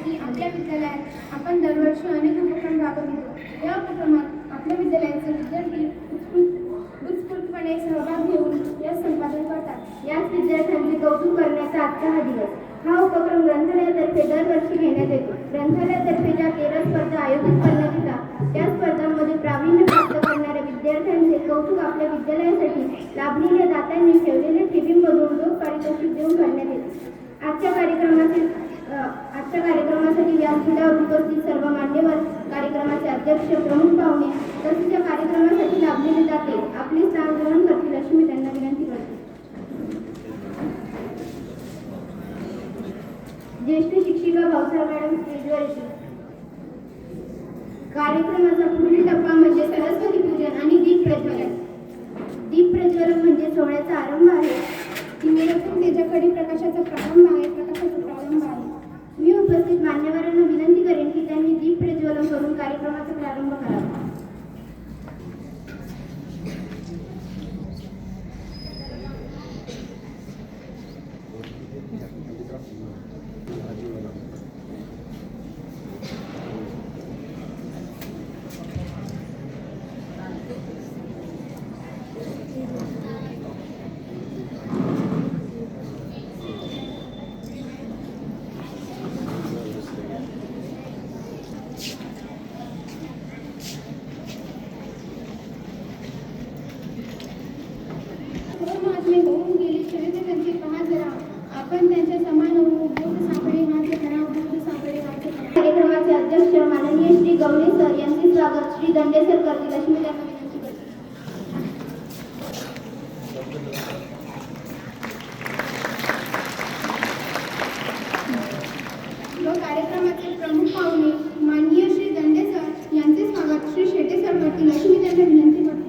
की आपल्या विद्यालयात आपण दरवर्षी अनेक उपक्रम राबवितो। या उपक्रमात आपल्या विद्यालयाचे विद्यार्थी उत्स्फूर्तपणे सहभाग घेऊन यश संपादन करतात। याच विद्यार्थ्यांचे कौतुक करण्याचा आजचा हा दिवस। हा उपक्रम ग्रंथालयातर्फे दरवर्षी घेण्यात येतो। ग्रंथालयातर्फे ज्या 13 स्पर्धा आयोजित करण्यात येतात त्या स्पर्धांमध्ये प्रावीण्य प्राप्त करणाऱ्या विद्यार्थ्यांचे कौतुक आपल्या विद्यालयासाठी लाभलेल्या दात्यांनी ठेवलेल्या ठेवींमधून रोख पारितोषिक देऊन करण्यात येते। आजच्या कार्यक्रमासाठी व्यासपीठावर उपस्थित सर्व मान्यवर, कार्यक्रमाचे अध्यक्ष, प्रमुख पाहुणे तसेच या कार्यक्रमासाठी लाभलेले दाते आपले स्थान ग्रहण करतील अशी मी त्यांना विनंती करते। ज्येष्ठ शिक्षिका भावसार मॅडम स्टेजवर येतील। कार्यक्रमाचा पुढील टप्पा म्हणजे सरस्वती पूजन आणि दीप प्रज्वलन। दीप प्रज्वलन म्हणजे सोहळ्याचा आरंभ आहे। दिव्यातून तेजाकडे प्रकाशाचा प्रारंभ आहे। मी उपस्थित मान्यवरांना विनंती करेन की त्यांनी दीप प्रज्वलन करून कार्यक्रमाचा प्रारंभ करावा। होऊन गेली चरित्र त्यांचे पहा जरा, आपण त्यांच्या समान बोध सापडे माझे करा, बोध सापडे माझे करा। कार्यक्रमाचे अध्यक्ष माननीय श्री गवळे सर यांचे स्वागत श्री दंडे सर करतील अशी मी त्यांना विनंती करते। व कार्यक्रमाचे प्रमुख पाहुणे माननीय श्री दंडे सर यांचे स्वागत श्री शेटे सर करतील अशी मी त्यांना विनंती करते।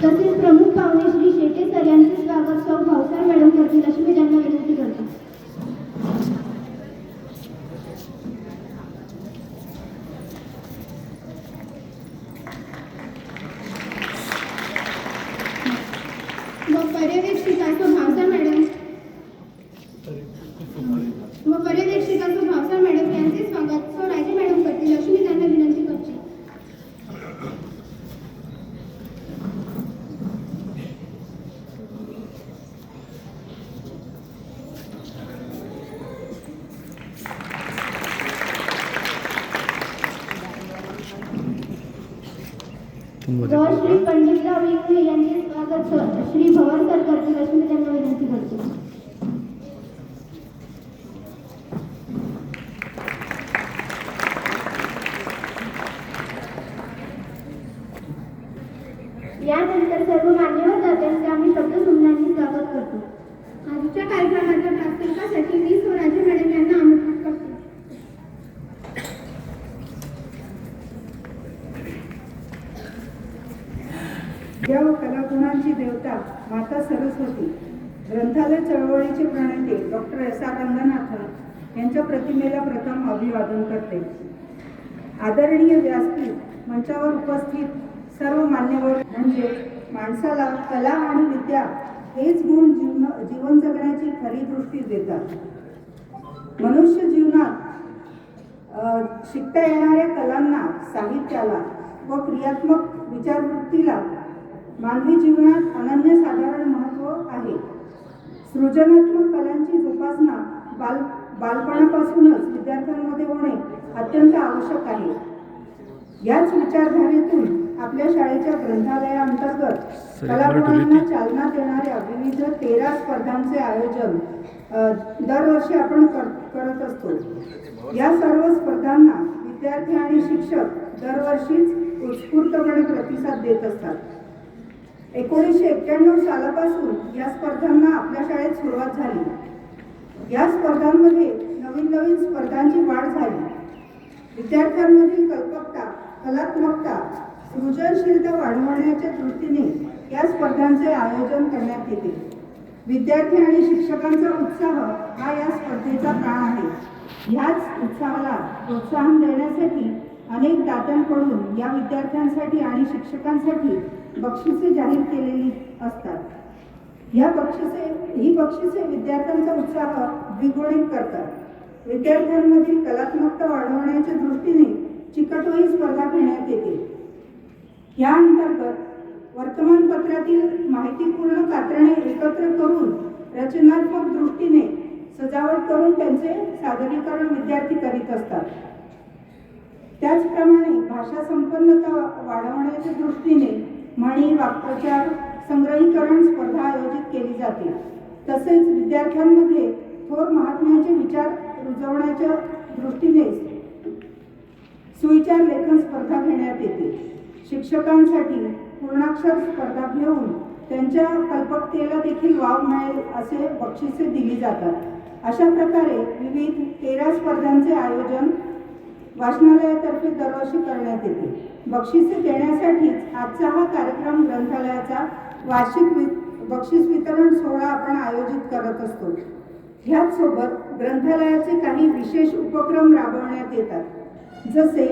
तसेच प्रमुख पाहुणे श्री शेटे सर यांचे स्वागत सौ भावसार मॅडम करतील अशी मी त्यांना विनंती करते। व पर्यवेक्षिका सौ भावसार मॅडम यांचे स्वागत सौ राजे मॅडम करतील अशी मी त्यांना विनंती करते। श्री पंडितराव इंगळे यांचे स्वागत श्री भवन सर करतील अशी मी त्यांना विनंती करते। यानंतर सर्व मान्यवर दात्यांचे आम्ही शब्दसंधानाने स्वागत करतो। आजच्या कार्यक्रमाच्या प्रास्ताविकासाठी मी सौ राजे मॅडम यांना आमंत्रित करते। विद्या व कलागुणांची देवता माता सरस्वती, ग्रंथालय चळवळीचे प्रणेते डॉक्टर एस आर रंगनाथन यांच्या प्रतिमेला प्रथम अभिवादन करते। आदरणीय व्यासपीठ मंचावर उपस्थित सर्व मान्यवर म्हणजे माणसाला कला आणि विद्या हेच गुण जीवन जगण्याची खरी दृष्टी देतात। मनुष्य जीवनात शिकता येणाऱ्या कलांना, साहित्याला व क्रियात्मक विचारवृत्तीला मानवी जीवनात अनन्यसाधारण महत्त्व आहे। सृजनात्मक कलांची जोपासना बालपणापासूनच विद्यार्थ्यांमध्ये होणे अत्यंत आवश्यक आहे। याच विचारधारेतून आपल्या शाळेच्या ग्रंथालयाअंतर्गत कलागुणांना चालना देणाऱ्या विविध 13 स्पर्धांचे आयोजन दरवर्षी आपण करत असतो। या सर्व स्पर्धांना विद्यार्थी आणि शिक्षक दरवर्षीच उत्स्फूर्तपणे प्रतिसाद देत असतात। 1991 सालापासून या स्पर्धांना आपल्या शाळेत सुरुवात झाली। या स्पर्धांमध्ये नवीन स्पर्धांची वाढ झाली। विद्यार्थ्यांमधील कल्पकता, कलात्मकता, सृजनशीलता वाढवण्याच्या दृष्टीने या स्पर्धांचे आयोजन करण्यात येते। विद्यार्थी आणि शिक्षकांचा उत्साह हा या स्पर्धेचा प्राण आहे। ह्याच उत्साहाला प्रोत्साहन देण्यासाठी अनेक दात्यांकडून या विद्यार्थ्यांसाठी आणि शिक्षकांसाठी बक्षिसे जाहीर केलेली असतात. ही बक्षिसे विद्यार्थ्यांचा उत्साह द्विगुणित करतात. विद्यार्थ्यांमधील कलात्मकता वाढवण्याच्या दृष्टीने चिकटोई स्पर्धा घेण्यात येते. या अंतर्गत वर्तमानपत्रातील माहितीपूर्ण कात्रणे एकत्र करून रचनात्मक दृष्टीने सजावट करून त्यांचे सादरीकरण विद्यार्थी करीत असतात. त्याचप्रमाणे भाषा संपन्नता वाढवण्याच्या दृष्टीने म्हणी, वाक्प्रचार, संग्रहीकरण स्पर्धा आयोजित केली जाते. तसेच विद्यार्थ्यांमध्ये थोर महात्म्याचे विचार रुजवण्याच्या दृष्टीने सुविचार लेखन स्पर्धा घेण्यात येते. शिक्षकांसाठी पूर्णाक्षर स्पर्धा घेऊन त्यांच्या कल्पकतेला देखील वाव मिळेल असे बक्षिसे दिली जातात. अशा प्रकारे विविध 13 स्पर्धांचे आयोजन वाचनालयातर्फे दरवर्षी करण्यात येते. बक्षिसे देण्यासाठीच आजचा हा कार्यक्रम ग्रंथालयाचा वार्षिक बक्षीस वितरण सोहळा आपण आयोजित करत असतो. ह्याच सोबत ग्रंथालयाचे काही विशेष उपक्रम राबवण्यात येतात. जसे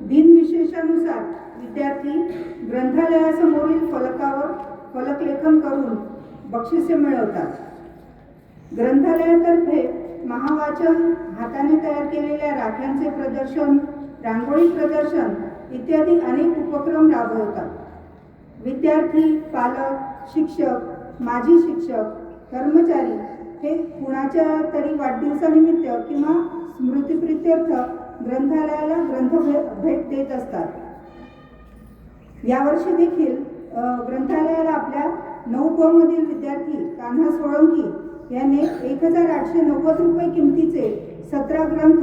दिनविशेषानुसार विद्यार्थी ग्रंथालयासमोरील फलकावर फलकलेखन करून बक्षिसे मिळवतात. ग्रंथालयातर्फे महावाचन, हाताने तयार केलेल्या राख्यांचे प्रदर्शन, रांगोळी प्रदर्शन इत्यादी अनेक उपक्रम राबवतात. विद्यार्थी, पालक, शिक्षक, माजी शिक्षक, कर्मचारी हे कुणाच्या तरी वाढदिवसानिमित्त किंवा स्मृतिप्रित्यर्थ ग्रंथालयाला भेट देत असतात. यावर्षी देखील ग्रंथालयाला आपल्या 9ब मधील विद्यार्थी कान्हा सोळंकी यांनी 1890 रुपये किमतीचे 17 ग्रंथ,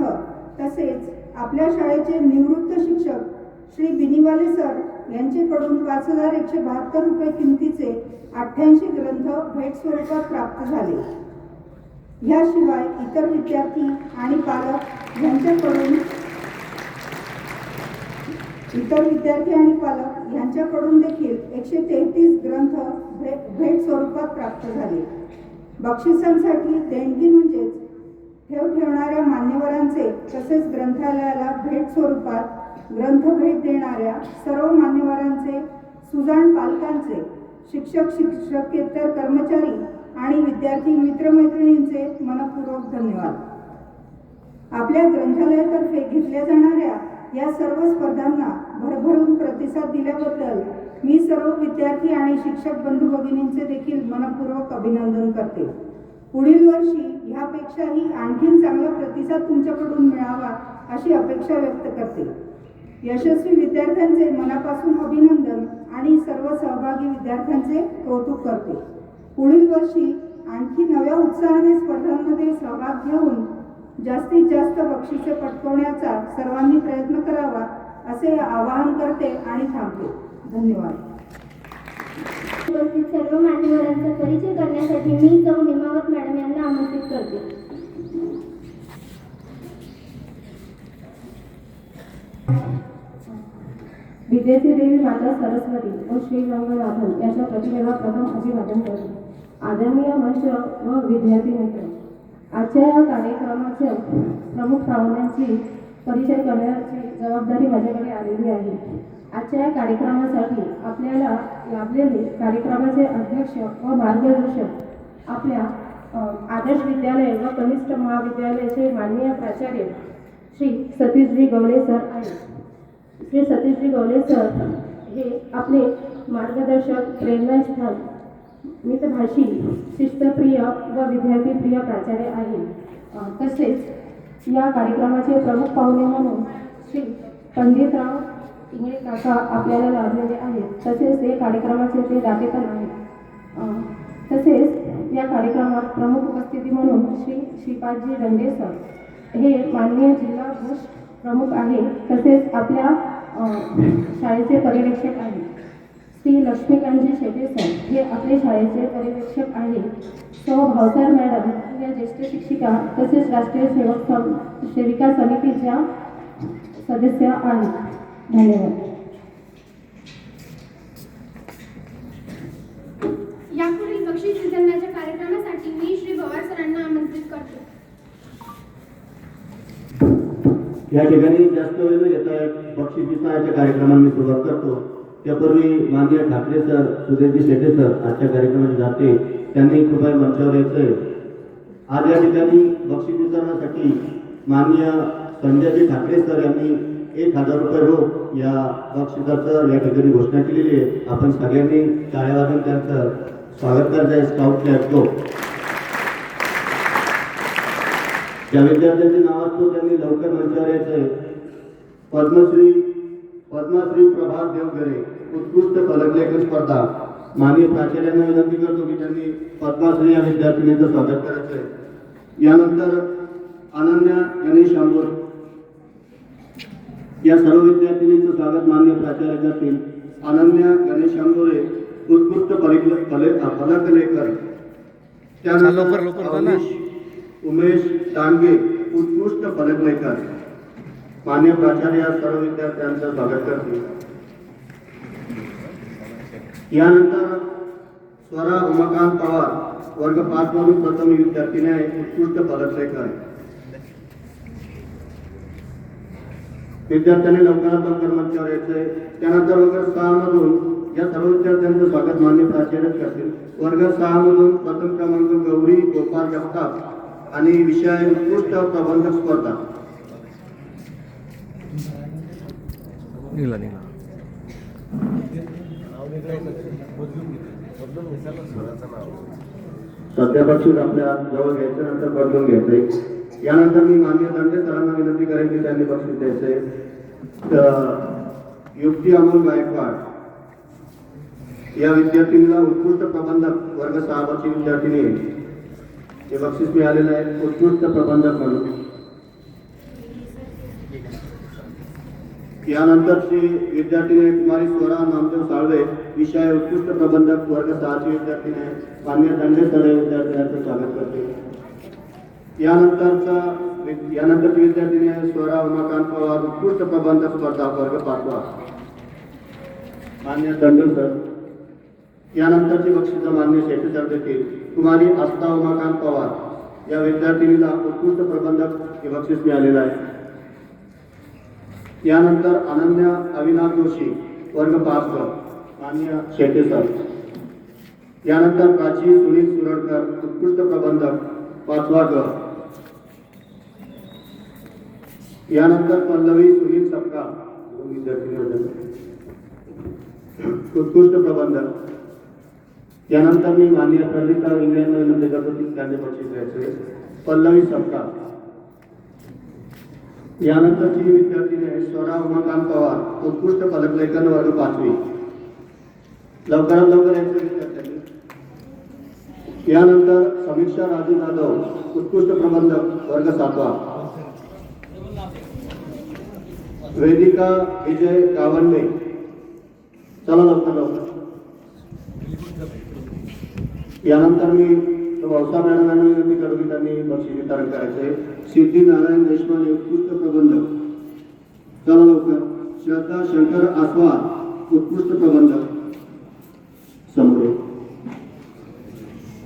तसेच आपल्या शाळेचे निवृत्त शिक्षक श्री बिनीवाले सर यांच्याकडून 5172 रुपये किमतीचे 88 ग्रंथ भेट स्वरूपात प्राप्त झाले. याशिवाय इतर विद्यार्थी आणि पालक यांच्याकडून देखील 133 ग्रंथ भेट स्वरूपात प्राप्त झाले. बक्षिसांसाठी देणगी म्हणजेच ठेवणाऱ्या मान्यवरांचे तसेच ग्रंथालयाला भेट स्वरूपात ग्रंथ भेट देणाऱ्या सर्व मान्यवरांचे, सुजाण पालकांचे, शिक्षक, शिक्षकेतर कर्मचारी आणि विद्यार्थी मित्रमैत्रिणींचे मनपूर्वक धन्यवाद. आपल्या ग्रंथालयातर्फे घेतल्या जाणाऱ्या या सर्व स्पर्धांना भरभरून प्रतिसाद दिल्याबद्दल मी सर्व विद्यार्थी आणि शिक्षक बंधू भगिनींचे देखील मनपूर्वक अभिनंदन करते. पुढील वर्षी ह्यापेक्षाही आणखीन चांगला प्रतिसाद तुमच्याकडून मिळावा अशी अपेक्षा व्यक्त करते. यशस्वी विद्यार्थ्यांचे मनापासून अभिनंदन आणि सर्व सहभागी विद्यार्थ्यांचे कौतुक करते. पुढील वर्षी आणखी नव्या उत्साहाने स्पर्धांमध्ये सहभाग घेऊन जास्तीत जास्त बक्षिसे पटकवण्याचा सर्वांनी प्रयत्न करावा असे आवाहन करते आणि थांबते. धन्यवाद. उपस्थित सर्व मान्यवरांचा परिचय करण्यासाठी मी सौ निमावत मॅडम यांना आमंत्रित करते. विद्येची देवी माता सरस्वती व श्री रंगनाथन यांच्या प्रतिमेला प्रथम अभिवादन करते. आदरणीय मंच व विद्यार्थी मित्र, आजच्या या कार्यक्रमाच्या प्रमुख पाहुण्यांची परिचय करण्याची जबाबदारी माझ्याकडे आलेली आहे. आजच्या या कार्यक्रमासाठी आपल्याला लाभलेले कार्यक्रमाचे अध्यक्ष व मार्गदर्शक आपल्या आदर्श विद्यालय व कनिष्ठ महाविद्यालयाचे माननीय प्राचार्य श्री सतीशजी गवळे सर आहेत. श्री सतीशजी गवळे सर हे आपले मार्गदर्शक, प्रेरणास्थान, मितभाषी, शिस्तप्रिय व विद्यार्थीप्रिय प्राचार्य आहेत. तसेच या कार्यक्रमाचे प्रमुख पाहुणे म्हणून श्री पंडितराव इंगळे काका आपल्याला लाभलेले आहेत. तसेच ते कार्यक्रमाचे ते दाते पण आहेत. तसेच या कार्यक्रमात प्रमुख उपस्थिती म्हणून श्री श्रीपादजी रंडे सर हे माननीय जिल्हा घोष प्रमुख आहेत. तसेच आपल्या शाळेचे पर्यवेक्षक आहेत. श्री लक्ष्मीकांतजी शेटे सर हे आपले शाळेचे पर्यवेक्षक आहेत. सौ भावसार मॅडम या ज्येष्ठ शिक्षिका तसेच राष्ट्रीय सेविका समितीच्या सदस्य आहेत. धन्यवाद. यापुढील बक्षीस वितरणाच्या कार्यक्रमासाठी मी श्री पवार सरांना आमंत्रित करतो. या ठिकाणी जास्त वेळ न घेता बक्षीस वितरणाच्या कार्यक्रमांनी सुरुवात करतो. त्यापूर्वी माननीय ठाकरे सर, सुधीरजी शेटे सर आजच्या कार्यक्रमाचे जाते, त्यांनी कृपया मंचावर यायचंय. आज या ठिकाणी बक्षीस वितरणासाठी माननीय संजयजी ठाकरे सर यांनी 1000 रुपये रोख या बक्षिसाचं या ठिकाणी घोषणा केलेली आहे. आपण सगळ्यांनी टाळ्या वाजवून त्यांचं स्वागत करायचं आहे. स्काउटने असतो ज्या विद्यार्थ्यांचे नाव असतो त्यांनी लवकर मंचावर यायचंय. पद्मश्री प्रभात देवघरे उत्कृष्ट फलकलेखन स्पर्धा. माननीय प्राचार्यांना विनंती करतो की त्यांनी पद्मश्री या विद्यार्थिनीचं स्वागत करायचं आहे. यानंतर अनन्या गणेश आंबोर या सर्व विद्यार्थिनींचं स्वागत माननीय प्राचार्य करतील. अनन्या गणेश आंबोरे उत्कृष्ट फलकलेखन. त्यानंतर उमेश डांगे उत्कृष्ट फलकलेखन. मान्य प्राचार्य या सर्व विद्यार्थ्यांचं स्वागत करतील. यानंतर स्वरा उमाकांत पवार वर्ग 5 मधून प्रथम विद्यार्थिनी आहे, उत्कृष्ट फलकलेखन. विद्यार्थ्यांनी लवकरात लवकर मंचावर यायचंय. त्यानंतर वर्ग 6 मधून या सर्व विद्यार्थ्यांचं स्वागत मान्य प्राचार्य करतील. वर्ग 6 मधून प्रथम क्रमांक गौरी गोपाल जगताप आणि विषय उत्कृष्ट प्रबंधक स्पर्धा. सध्या बक्षीस आपल्या जवळ घ्यायचं, नंतर बदलून घ्यायचंय. यानंतर मी माननीय दंडे सरांना विनंती करेन की त्यांनी बक्षीस द्यायचंय. युक्ती अमोल गायकवाड या विद्यार्थिनीला उत्कृष्ट प्रबंधक वर्ग 6 वर्षीय विद्यार्थिनी हे बक्षीस मिळालेलं आहे उत्कृष्ट प्रबंधक म्हणून. यानंतरची विद्यार्थिनी कुमारी स्वरा नामदेव साळवे विषय उत्कृष्ट प्रबंधक वर्ग 6 ची विद्यार्थिनी आहे. माननीय दंडे सर विद्यार्थ्यांचं स्वागत करते. यानंतरची विद्यार्थिनी आहे स्वरा उमाकांत पवार उत्कृष्ट प्रबंधक स्पर्धा वर्ग 5. मान्य दंडे सर. यानंतरची बक्षीस मान्य शेटे सर देतील. कुमारी आस्था उमाकांत पवार या विद्यार्थिनीला उत्कृष्ट प्रबंधक हे बक्षीस मिळालेलं आहे. यानंतर अनन्या अविनाश जोशी वर्ग 5 मान्य शेटे सर. यानंतर प्राची सुनील सुरडकर उत्कृष्ट प्रबंधक 5वा ग. यानंतर पल्लवी सुनील सपकाळ उत्कृष्ट प्रबंधक. यानंतर मी माननीय प्रदीपराव इंग्रजांना विनंती करतो की त्यांचे बक्षीस द्यायचे. पल्लवी सपकाळ. यानंतरची विद्यार्थिनी आहे स्वरा उमाकांत पवार उत्कृष्ट फलकलेखन वर्ग 5वी. लवकरात लवकर यायचं विद्यार्थ्यांनी. यानंतर समीक्षा राजू जाधव उत्कृष्ट प्रबंधक वर्ग 7वा. वेदिका विजय गावंडे. चला लवकर लवकर. यानंतर मी भाऊसा मॅडमांना विनंती करू की त्यांनी बक्षीस वितरण करायचे. सिद्धी नारायण देशपांडे उत्कृष्ट प्रबंधक. चला लवकर. श्रद्धा शंकर आस्वाद उत्कृष्ट प्रबंधक. समोर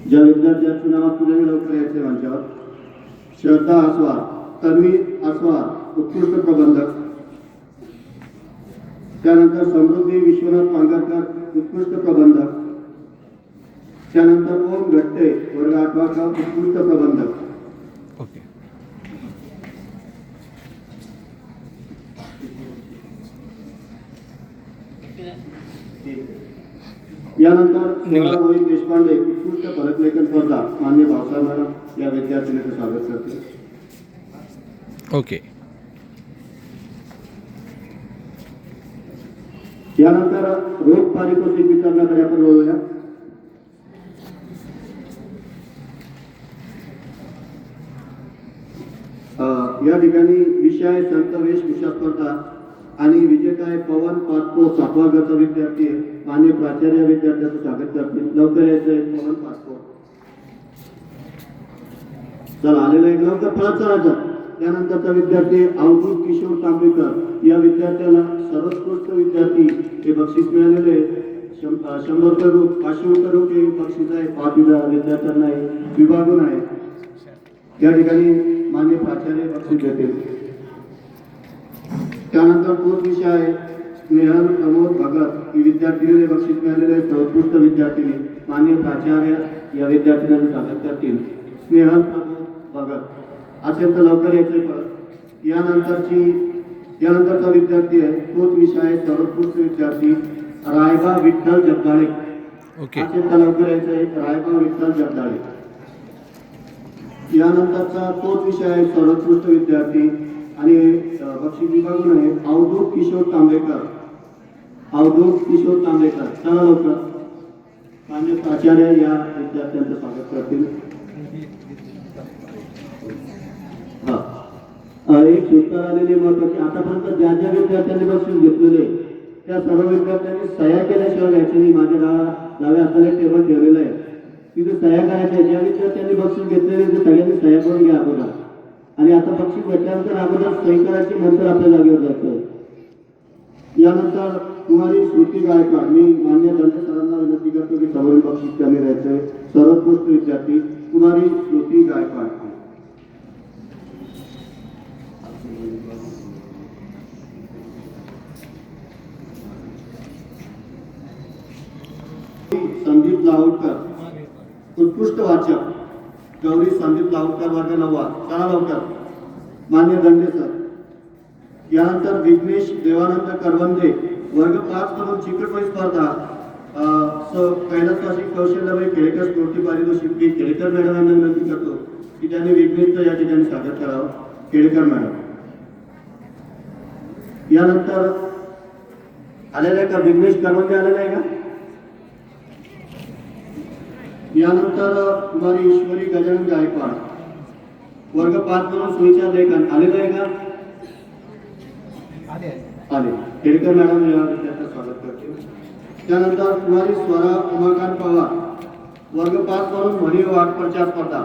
ज्या विद्यार्थ्यांचं नाव तुझ्या लवकर यायचे मंचावर. श्रद्धा आस्वाद, तन्वी आस्वाद उत्कृष्ट प्रबंधक. त्यानंतर समृद्धी विश्वनाथ पांगरकर उत्कृष्ट प्रबंधक. त्यानंतर ओम गट्टे वर्ग 8वा का उत्कृष्ट प्रबंधक. ओके. यानंतर रोहित देशपांडे उत्कृष्ट फलकलेखन स्पर्धा. मान्य भाऊसाहेब मॅडम या विद्यार्थिनीचं स्वागत करते. ओके. यानंतर रोख पारितोषिक वितरणाकडे आपण बोलूया. या ठिकाणी विषय संत वेशभूषा स्पर्धा आणि विजेता आहे पवन पाटको 7वा गट विद्यार्थी मान्य प्राचार्य विद्यार्थ्यांचं स्वागत करतील. लवकर यायचं आहे पवन पाटको. चला आलेलं आहे लवकर परत चलायचं. त्यानंतरचा विद्यार्थी अवधूत किशोर तांबेकर या विद्यार्थ्याला सर्वोत्कृष्ट विद्यार्थी हे बक्षीस मिळालेले. 100 रुपये रोख 500 रुपये रोख हे बक्षीस आहे. 5 विद्यार्थ्यांना विभागून आहे. या ठिकाणी मान्य प्राचार्य बक्षीस देतील. त्यानंतर तोच विषय आहे स्नेहल प्रमोद भगत ही विद्यार्थिनीने बक्षीस मिळालेले सर्वोत्कृष्ट विद्यार्थिनी माननीय प्राचार्य या विद्यार्थिनीचे स्वागत करतील. स्नेहल प्रमोद भगत असेल तर लवकर यायचे. यानंतरचा विद्यार्थी आहे तोच विषय आहे सर्वोत्कृष्ट विद्यार्थी रायबा विठ्ठल जगदाळे. ओके. असेल तर लवकर यायचं आहे रायबा विठ्ठल जगदाळे. यानंतरचा तोच विषय आहे सर्वोत्कृष्ट विद्यार्थी आणि बक्षीस विभागून आहे अवधूत किशोर तांबेकर. अवधूत किशोर तांबेकर चला लवकर. मान्य प्राचार्य या विद्यार्थ्यांचं स्वागत करतील. एक सूचना आलेली महत्वाची आतापर्यंत ज्या ज्या विद्यार्थ्यांनी बक्षीस घेतलेले त्या सर्व विद्यार्थ्यांनी सह्या केल्याशिवाय घ्यायचे नाही. माझ्या डाव्या हाताला टेबल ठेवलेलं आहे तिथे सह्या करायच्या. ज्या विद्यार्थ्यांनी बक्षीस घेतलेले ते सगळ्यांनी सह्या करून घ्या अगोदर. आणि आता बक्षीस भेटल्यानंतर अगोदर सही करायची नंतर आपल्या जागेवर जायचं. यानंतर कुमारी श्रुती गायकवाड. मी मान्य दंड सरांना विनंती करतो की समोरील बक्षीस कमी राहायचंय. सर्वोत्कृष्ट विद्यार्थी कुमारी श्रुती गायकवाड. संदीप लाहोटकर उत्कृष्ट वाचक गौरी संदीप लाहोटकर वर्ग 9 चला लवकर. मान्य दंडे सर. यानंतर विघ्नेश देवानंद करवंदे वर्ग 5 मधून चिकटवही स्पर्धा कैलासवासी कौशल्यबाई केळकर स्फूर्ती पारितोषिक मी केळकर मॅडमांना विनंती करतो की त्यांनी विघ्नेशचं या ठिकाणी स्वागत करावं. केळकर मॅडम. यानंतर आलेला आहे का विघ्नेश करवंदे आलेला आहे का? यानंतर कुमारी ईश्वरी गजानन गायकवाड वर्ग 5 मधून सुविचार लेखन आलेलं आहे का? आले. केळकर मॅडम या विद्यार्थ्यांचं स्वागत करते. त्यानंतर कुमारी स्वरा उमाकांत पवार वर्ग 5 मधून म्हणी वाटपरच्या स्पर्धा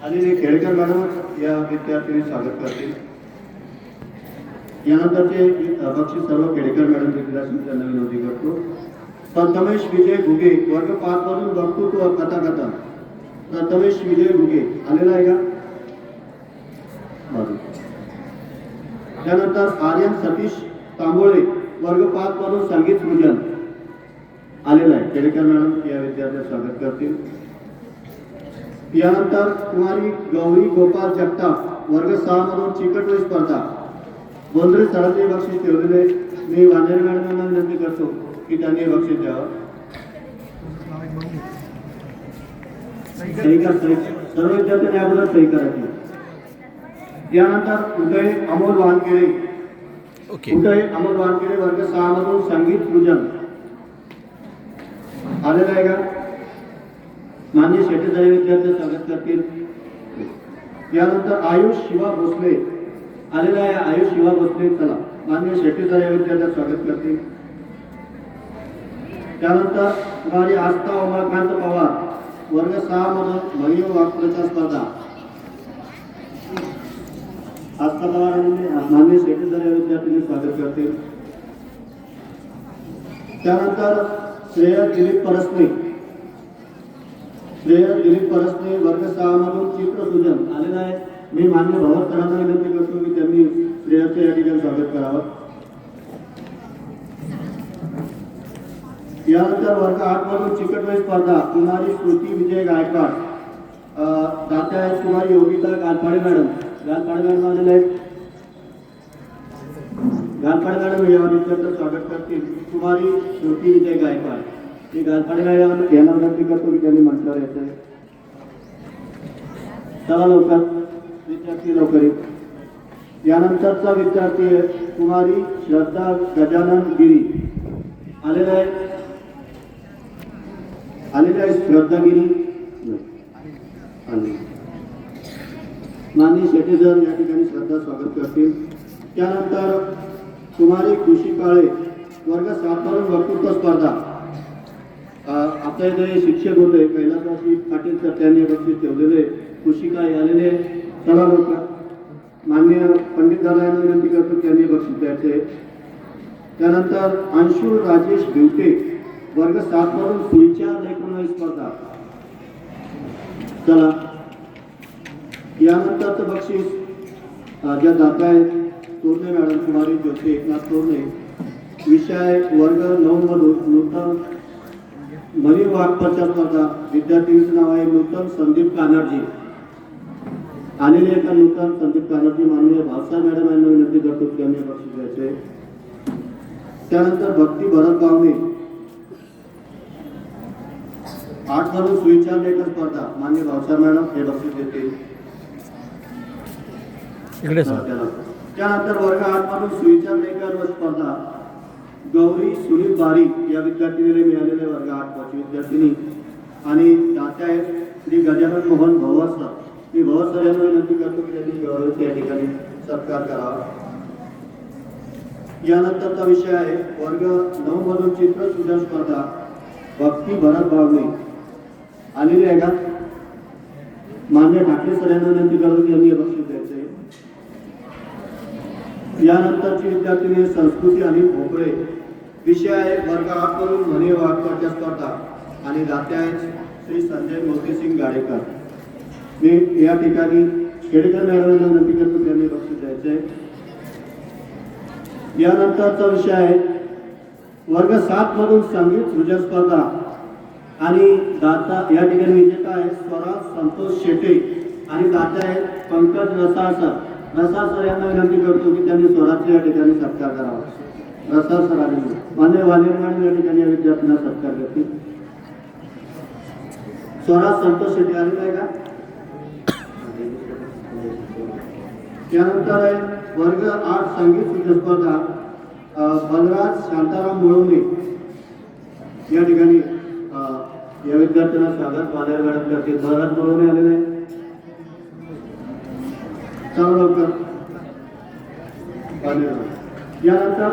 आलेले केळकर मॅडम या विद्यार्थ्यांनी स्वागत करतील. यानंतरचे बक्षीस सर्व केळकर मॅडम देखील असून त्यांना विनंती करतो. प्रथमेश विजय घुगे वर्ग 5 मधून वक्तृत्व कथाकथन प्रथमेश विजय घुगे आलेला आहे का? त्यानंतर आर्यन सतीश तांबोळे वर्ग 5 मधून संगीत सृजन आलेला आहे. केळकर मॅडम या विद्यार्थ्यांचं स्वागत करतील. यानंतर कुमारी गौरी गोपाल जगताप वर्ग 6 मधून चिकटवही स्पर्धा बोंद्रे सरांनी बक्षीस ठेवलेले. मी वानेर मॅडमांना विनंती करतो की त्यांनी बक्षीस द्यावं. सर्व विद्यार्थ्यांनी अगोदर सही करायची. यानंतर उदय अमोल वानखेडे. ओके. उदय अमोल वानखेडे वर्ग 6 मधून संगीत सृजन आलेलं आहे का? मान्य शेटेजाई विद्यार्थी स्वागत करतील. यानंतर आयुष शिवा भोसले आलेला आहे. आयुष शिवा भोसले चला मान्य शेटेजाई विद्यार्थी स्वागत करतील. त्यानंतर कुमारी आस्था उमाकांत पवार वर्ग 6 मधून म्हणी वाक्प्रचार स्पर्धा आस्था पवार मान्य शेटेजाई विद्यार्थ्यांनी स्वागत करतील. त्यानंतर श्रेय दिलीप परसने वर्ग 6 मधून चित्रसूजन आलेला आहे. मी मान्य भगवत सरांना विनंती करतो की त्यांनी श्रेयाचं या ठिकाणी स्वागत करावं. यानंतर वर्ग 8 मधून चिकटवही स्पर्धा कुमारी स्मृती विजय गायकवाड दात्या आहेत. कुमारी योगिता गालपाडे मॅडम. गालपाडे मॅडम आलेले आहेत. गालपाडे मॅडम या विद्यार्थ्यांचं स्वागत करतील. कुमारी स्मृती विजय गायकवाड ही गालपाडे मॅडम यांना विनंती करतो की त्यांनी मंचावर यायचं. चला लवकर विद्यार्थी लवकर. यानंतरचा विद्यार्थी आहे कुमारी श्रद्धा गजानन गिरी आलेला आहे. श्रद्धागिरी माननीय शेटेसर या ठिकाणी श्रद्धा स्वागत करतील. त्यानंतर कुमारी खुशी काळे वर्ग 7 मधून वक्तृत्व स्पर्धा आपल्या इथे शिक्षक होते कैलासवासी पाटील सर त्यांनी बक्षीस ठेवलेले. खुशी काळे आलेले. चला लवकर. माननीय पंडित दादांना विनंती करतो त्यांनी बक्षीस द्यायचे. त्यानंतर अंशुल राजेश भिवटे वर्ग 7 मधून सुविचार लेखन स्पर्धा चला. यानंतरचं बक्षीस ज्या दाता आहेत तोरणे मॅडम, कुमारी ज्योती एकनाथ तोरणे. विषय वर्ग 9 मधून नूतन मनी वाक्प्रचार स्पर्धा. विद्यार्थीचं नाव आहे नूतन संदीप कानडजी. आलेले एका नूतन संदीप कानडजी माननीय भावसाहेब मॅडम यांना विनंती करतो की त्यांनी बक्षीस द्यायचे. त्यानंतर भक्ती भरत गावणे 8 मधून सुविचार लेखन स्पर्धा. माननीय भावसाहेब मॅडम हे बक्षीस देतील. इकडे सर. त्यानंतर वर्ग 8 मधून सुविचार लेखन व स्पर्धा. गौरी सुनील बारी या विद्यार्थिनीला मिळालेले वर्ग 8 ची विद्यार्थिनी आणि दात्या आहेत श्री गजानन मोहन भवर सर. मी भवर सर यांना विनंती करतो की त्यांनी गौरव या ठिकाणी सत्कार करावा. यानंतरचा विषय आहे वर्ग 9 मधून चित्र सृजन स्पर्धा. भक्ती भरत बावणे आलेले आहे का? मान्य ठाकरे सर यांना विनंती करतो की यांनी हे बक्षीस द्यायचे. यानंतरची विद्यार्थिनी संस्कृती आणि भोपळे. विषय आहे वर्ग 8 मधून म्हणे वाक्प्रचार स्पर्धा आणि दात्या आहेत श्री संजय मोतीसिंग गाडेकर. मी या ठिकाणी खेडेकर मॅडमांना विनंती करतो त्यांनी बक्षीस द्यायचे. यानंतरचा विषय आहे वर्ग 7 मधून संगीत सृजन स्पर्धा आणि दाता. या ठिकाणी विजेता आहेत स्वराज संतोष शेटे आणि दाता आहेत पंकज रसाळ सर. रसाळ सर यांना विनंती करतो की त्यांनी स्वराजचे या ठिकाणी सत्कार करावा. रसाळ सर आले. मान्य वालेर मॅडम या ठिकाणी या विद्यार्थ्यांना सत्कार करतील. स्वराज संतोष शेटे आलेला आहे का? त्यानंतर आहे वर्ग 8 संगीत सृजन स्पर्धा. बलराज शांताराम मुळवणे या ठिकाणी या विद्यार्थ्यांना स्वागत वालेर मॅडम करतील. बलराज मुळवणे आलेले आहे. चला लवकर. यानंतर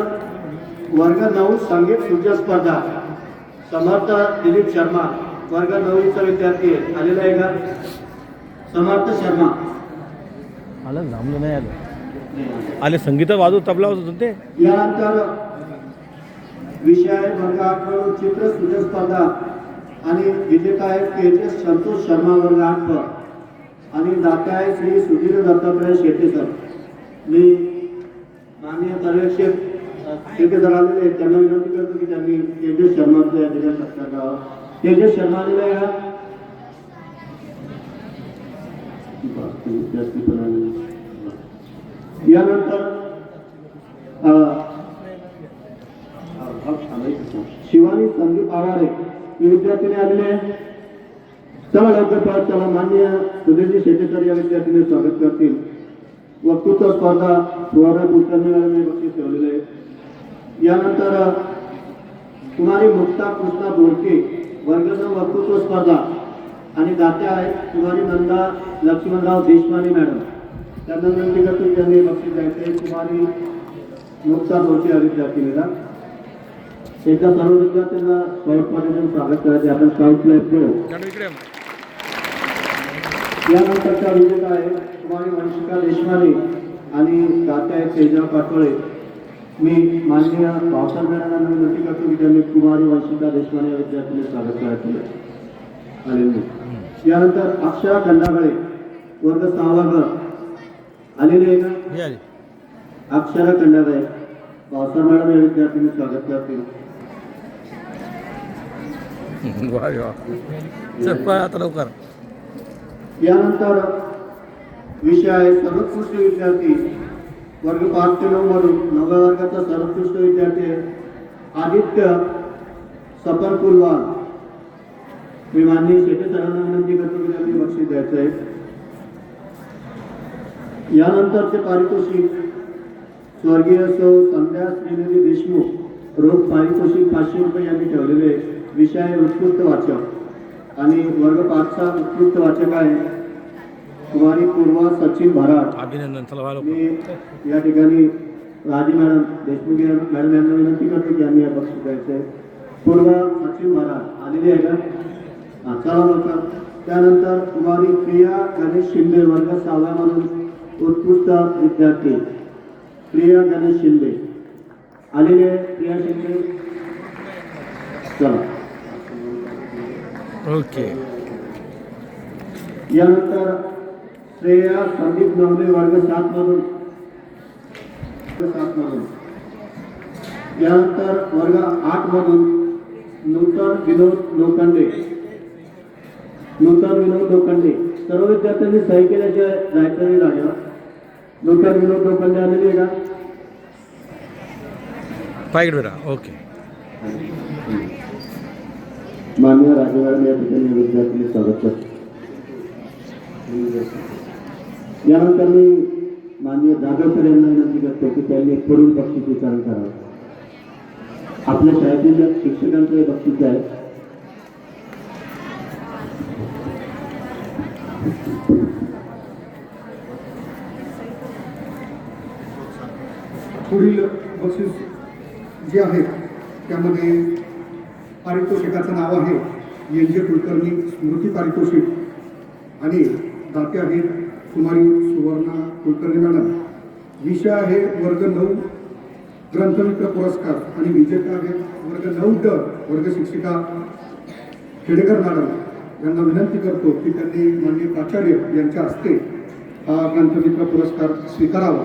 वर्ग 9 संगीत सृजन स्पर्धा. समर्थ दिलीप शर्मा वर्ग 9चा विद्यार्थी आहे. आलेला आहे का? समर्थ शर्मा आलं जमलं नाही आलं. आले संगीत वाजव तबला वाजवत ते. यानंतर विषय आहे वर्ग 8 मधून चित्र सृजन स्पर्धा आणि विजेता आहे तेजस संतोष शर्मा वर्ग 8 आणि दाता आहे श्री सुधीर दत्तात्रय शेटे सर. मी माननीय पर्यवेक्षक शेटे सर आलेले आहेत त्यांना विनंती करतो की त्यांनी तेजस शर्माचा या ठिकाणी सत्कार करावा. तेजस शर्मा आलेला आहे का? यानंतर शिवानी संदीप आवारे ही विद्यार्थीने आलेले आहे. चला लवकर पाठ. चला मान्य सुधीरजी शेटे सर या विद्यार्थीने स्वागत करतील. वक्तृत्व स्पर्धा सुवर्ण पुरस्कार बक्षीस ठेवलेले आहे. यानंतर कुमारी मुक्ता कृष्णा बोडके वर्ग 9 वक्तृत्व स्पर्धा आणि दात्या आहेत कुमारी नंदा लक्ष्मणराव देशमाने मॅडम. त्यांना विनंती करतो की त्यांनी बक्षीस द्यायचे. कुमारी मुक्ता बोडके या विद्यार्थिनीला एकदा सर्व विद्यार्थ्यांना स्काउटमध्ये स्वागत करायचे. आपण स्काउटला येतो. यानंतरचा विजेता आहे कुमारी वंशिका देशमाने आणि दात्या आहेत तेजा पाटोळे. मी माननीय भावसाहेब मॅडमांना विनंती करतो की त्यांनी कुमारी वंशिका देशमाने या विद्यार्थ्यांनी स्वागत करायचे आलेले. यानंतर अक्षरा खंडागळे वर्ग 6 ग आलेले आहे का? अक्षरा खंडागळे भावसाहेब मॅडम या विद्यार्थ्यांनी स्वागत करतील. आता लवकर. यानंतर विषय आहे सर्वोत्कृष्ट विद्यार्थी. वर्ग 5 ते 9 मधून 9व्या वर्गाचा सर्वोत्कृष्ट विद्यार्थी आहे आदित्य सपन कुलवाल. मी माननीय शेटे सरांना विनंती करतो की त्यांनी बक्षीस द्यायचं आहे. यानंतरचे पारितोषिक स्वर्गीय सौ संध्या श्रीनिधी देशमुख रोख पारितोषिक 500 रुपये यांनी ठेवलेले. विषय आहे उत्कृष्ट वाचक आणि वर्ग 5चा उत्कृष्ट वाचक आहे कुमारी पूर्वा सचिन भराड. अभिनंदन. चला मी या ठिकाणी राजी मॅडम देशमुख मॅडम यांना विनंती करतो की यांनी बक्षीस द्यायचे. पूर्वा सचिन भराड आलेली आहे का? चला लवकर. त्यानंतर कुमारी प्रिया गणेश शिंदे वर्ग 6व्या मधून उत्कृष्ट विद्यार्थी प्रिया गणेश शिंदे आलेले आहे. प्रिया शिंदे चला. ओके. यानंतर श्रेया संदीप नवले वर्ग 7 मधून 7 मधून. त्यानंतर वर्ग 8 मधून नूतन विनोद लोखंडे. सर्व विद्यार्थ्यांनी सही केल्याशिवाय जायचं नाही जागेवर. नूतन विनोद लोखंडे आलेले आहे का? पायगड बेरा ओके. मान्य राजेवाडी या ठिकाणी विद्यार्थी स्वागत करतो. यानंतर मी माननीय जाधवकर यांना विनंती करतो की त्यांनी एक तरुण बक्षीस वितरण करावं. आपल्या शाळेतील शिक्षकांचं हे बक्षीस आहे. पुढील बक्षीस जे आहे त्यामध्ये पारितोषिकाचं नाव आहे एन जे कुलकर्णी स्मृती पारितोषिक आणि दाते आहेत कुमारी सुवर्णा कुलकर्णी मॅडम. विषय आहे वर्ग 9 ग्रंथमित्र पुरस्कार आणि विजेता आहेत वर्ग 9 वर्ग शिक्षिका खेडेकर मॅडम. यांना विनंती करतो की त्यांनी माननीय प्राचार्य यांच्या हस्ते हा ग्रंथमित्र पुरस्कार स्वीकारावा.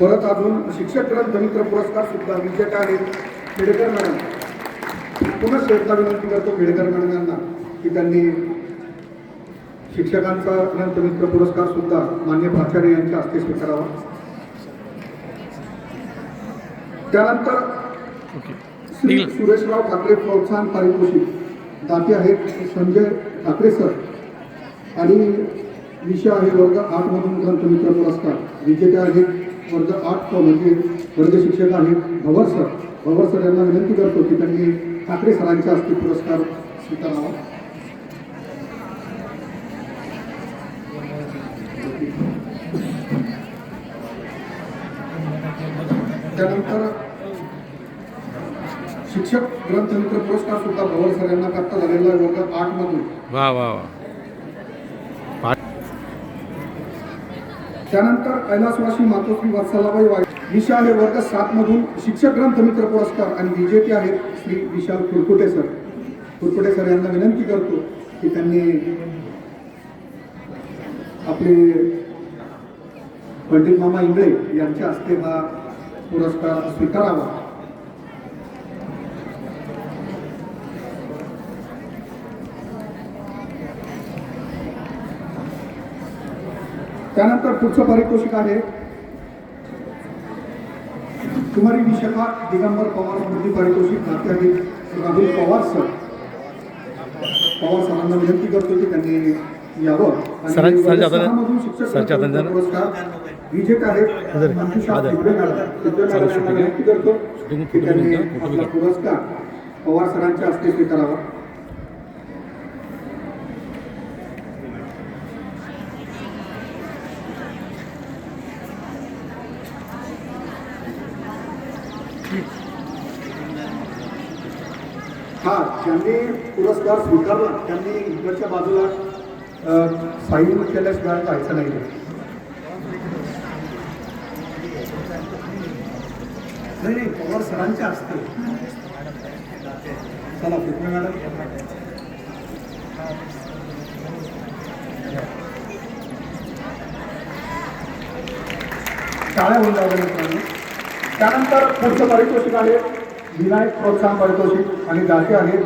परत अजून शिक्षक ग्रंथमित्र पुरस्कार सुद्धा विजेता आहेत खेडेकर मॅडम. पुन्हा शेवटला विनंती करतो खेडेकर मॅडम यांना की त्यांनी शिक्षकांचा ग्रंथमित्र पुरस्कार सुद्धा मान्य प्राचार्य यांच्या हस्ते स्वीकारावा. त्यानंतर श्री सुरेशराव ठाकरे प्रोत्साहन पारितोषिक दाते आहेत संजय ठाकरे सर आणि विषय आहे वर्ग 8 मधून ग्रंथमित्र पुरस्कार. विजेते आहेत वर्ग 8 म्हणजे वर्ग शिक्षक आहेत भवर सर यांना विनंती करतो की त्यांनी ठाकरे सरांच्या हस्ते पुरस्कार स्वीकारावा. त्यानंतर शिक्षक ग्रंथमित्र पुरस्कार सुद्धा भवर सर यांना प्राप्त झालेला आहे वर्ग 8 मधून. वा वा वा. त्यानंतर कैलासवासी मातोश्री वत्सलाबाई वाय. विषय आहे वर्ग 7 मधून शिक्षक ग्रंथमित्र पुरस्कार आणि विजेते आहेत श्री विशाल कुरकुटे सर यांना विनंती करतो की त्यांनी आपले पंडित मामा इंगळे यांच्या हस्ते हा पुरस्कार स्वीकारावा. त्यानंतर पुढचं पारितोषिक आहे कुमारी विशाखा दिगंबर पवार स्मृती पारितोषिक दाते आहेत राहुल पवार सरांना विनंती करतो की त्यांनी यावं. शिक्षक पुरस्कार विजेते आहेत मंजुषा टिबरे मॅडम. विनंती करतो की त्यांनी आपला पुरस्कार पवार सरांच्या हस्ते स्वीकारावा. ज्यांनी पुरस्कार स्वीकारला त्यांनी इकडच्या बाजूला साईन केल्याशिवाय जायचं नाही. नाही पवार सरांच्या हस्ते. चला पृथ्वी मॅडम. टाळ्या होऊन जावं मित्रांनो. त्यानंतर पुढचं पारितोषिक आहे विनायक प्रोत्साहन पारितोषिक आणि दाते आहेत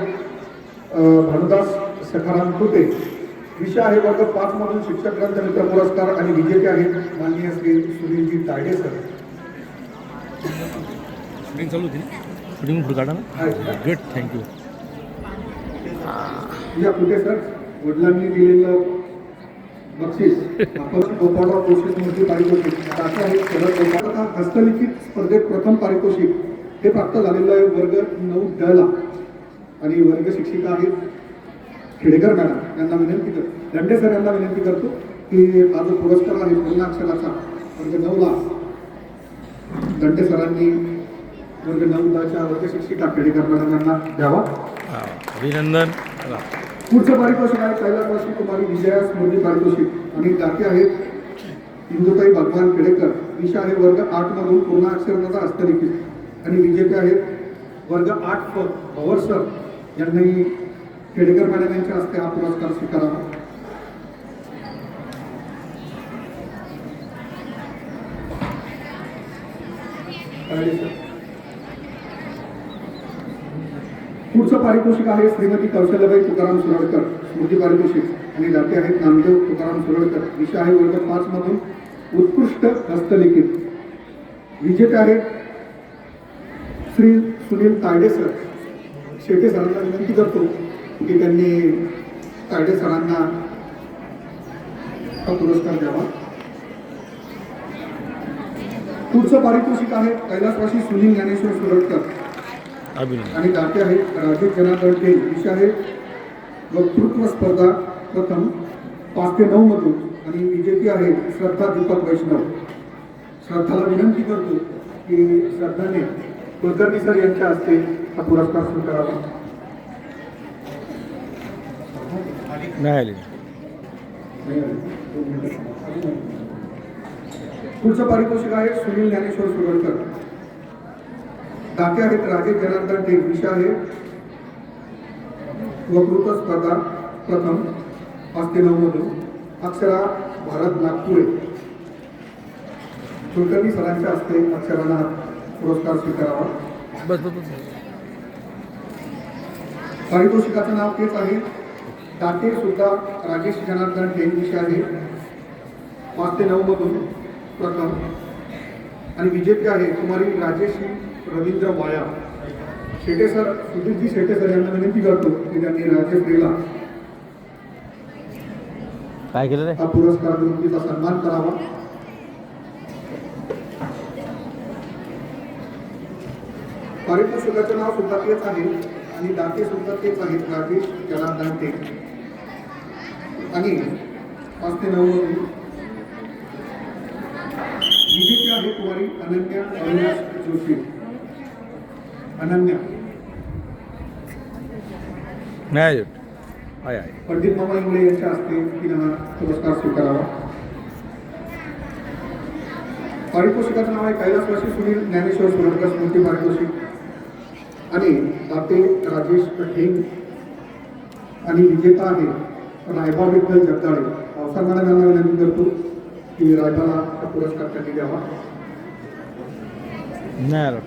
भानुदास सखाराम कुटे. विषय आहे वर्ग 5 मधून शिक्षक ग्रंथमित्र पुरस्कार आणि विजेते आहेत माननीय श्री सुनीलजी तायडे सर. शूटिंग चालू होती शूटिंग पुढे काढा ना. Good thank you. या कुटे सर वडिलांनी दिलेलं बक्षीस आपण गोपाळराव जोशी स्मृती पारितोषिक दाते आहेत शरद गोपाळ. हस्तलिखित स्पर्धेत प्रथम पारितोषिक हे प्राप्त झालेलं आहे वर्ग 9 ला आणि वर्ग शिक्षिका आहेत खेडेकर मॅडम. यांना विनंती करतो दंडे सर यांना विनंती करतो की हा जो पुरस्कार आहे पूर्ण अक्षराचा वर्ग 9 ला दंडे सरांनी वर्ग 9 वर्ग शिक्षिका खेडेकर मॅडम यांना द्यावा. अभिनंदन. पुढचं पारितोषिक आहे कैलासवासी कुमारी विजया स्मृती पारितोषिक आणि दाते आहेत इंदुताई भगवान खेडेकर. विषय आहे वर्ग 8 मधून पूर्ण अक्षराचा हस्तलिखित आणि विजेते आहेत वर्ग 8 भवर सर यांनी खेडेकर मॅडम यांच्या हस्ते हा पुरस्कार स्वीकारावा. पुढचं पारितोषिक आहे श्रीमती कौशल्याबाई तुकाराम सुरळकर स्मृती पारितोषिक आणि जाते आहेत नामदेव तुकाराम सुरळकर. विषय आहे वर्ग 5 मधून उत्कृष्ट हस्तलिखित. विजेते आहेत श्री सुनील तायडे सर. शेटे सरांना विनंती करतो की त्यांनी तायडे सरांना हा पुरस्कार द्यावा. पुढचं पारितोषिक आहे कैलासवासी सुनील ज्ञानेश्वर सुरळकर अभिनंदन. आणि दाते आहेत राजेश जनार्दन टेन. विषय आहे वक्तृत्व स्पर्धा प्रथम 5 ते 9 मधून आणि विजेती आहे श्रद्धा दीपक वैष्णव. श्रद्धाला विनंती करतो की श्रद्धाने कुलकर्णी सर यांच्या हस्ते हा पुरस्कार स्वीकारावा. नाही आले. पुढचं पारितोषिक आहे सुनील ज्ञानेश्वर सुरळकर. दाते आहेत राजेश जनार्दन टेन. विषय आहे वक्तृत्व स्पर्धा प्रथम 5 ते 9 मधून अक्षरा भारत नागपुरे. कुलकर्णी सरांच्या हस्ते अक्षरांना हा पुरस्कार स्वीकारावा. बस बस बस. पारितोषिकाचं नाव तेच आहे. दाते सुद्धा राजेश जनार्दन टेन. विषय आहे 5 ते 9 मधून प्रथम आणि विजेते आहे कुमारी राजेश रवींद्र वाया. शेटे सर सुधीरजी शेटे सर यांना विनंती करतो की त्यांनी राजेश्रीला काय केलं रे? हा पुरस्कार देऊन तिचा सन्मान करावा. पारितोषिकाचं नाव सुद्धा तेच आहे आणि दाते सुद्धा तेच आहेत राजेश जनार्दन टेन आणि 5 ते 9 मधून विजेते आहे कुमारी अनन्या अविनाश जोशी. अनन्या नाही आले. आहे आहे. पंडित मामा इंगळे यांच्या हस्ते तिनं हा पुरस्कार स्वीकारावा. पारितोषिकाचं नाव आहे कैलासवासी सुनील ज्ञानेश्वर सुरळकर स्मृती पारितोषिक आणि दाते राजेश ढेंग आणि विजेता आहे रायबा विठ्ठल जगदाळे. पावसाळ मॅडम यांना विनंती करतो की रायबाला हा पुरस्कार त्यांनी द्यावा. नाही आलं.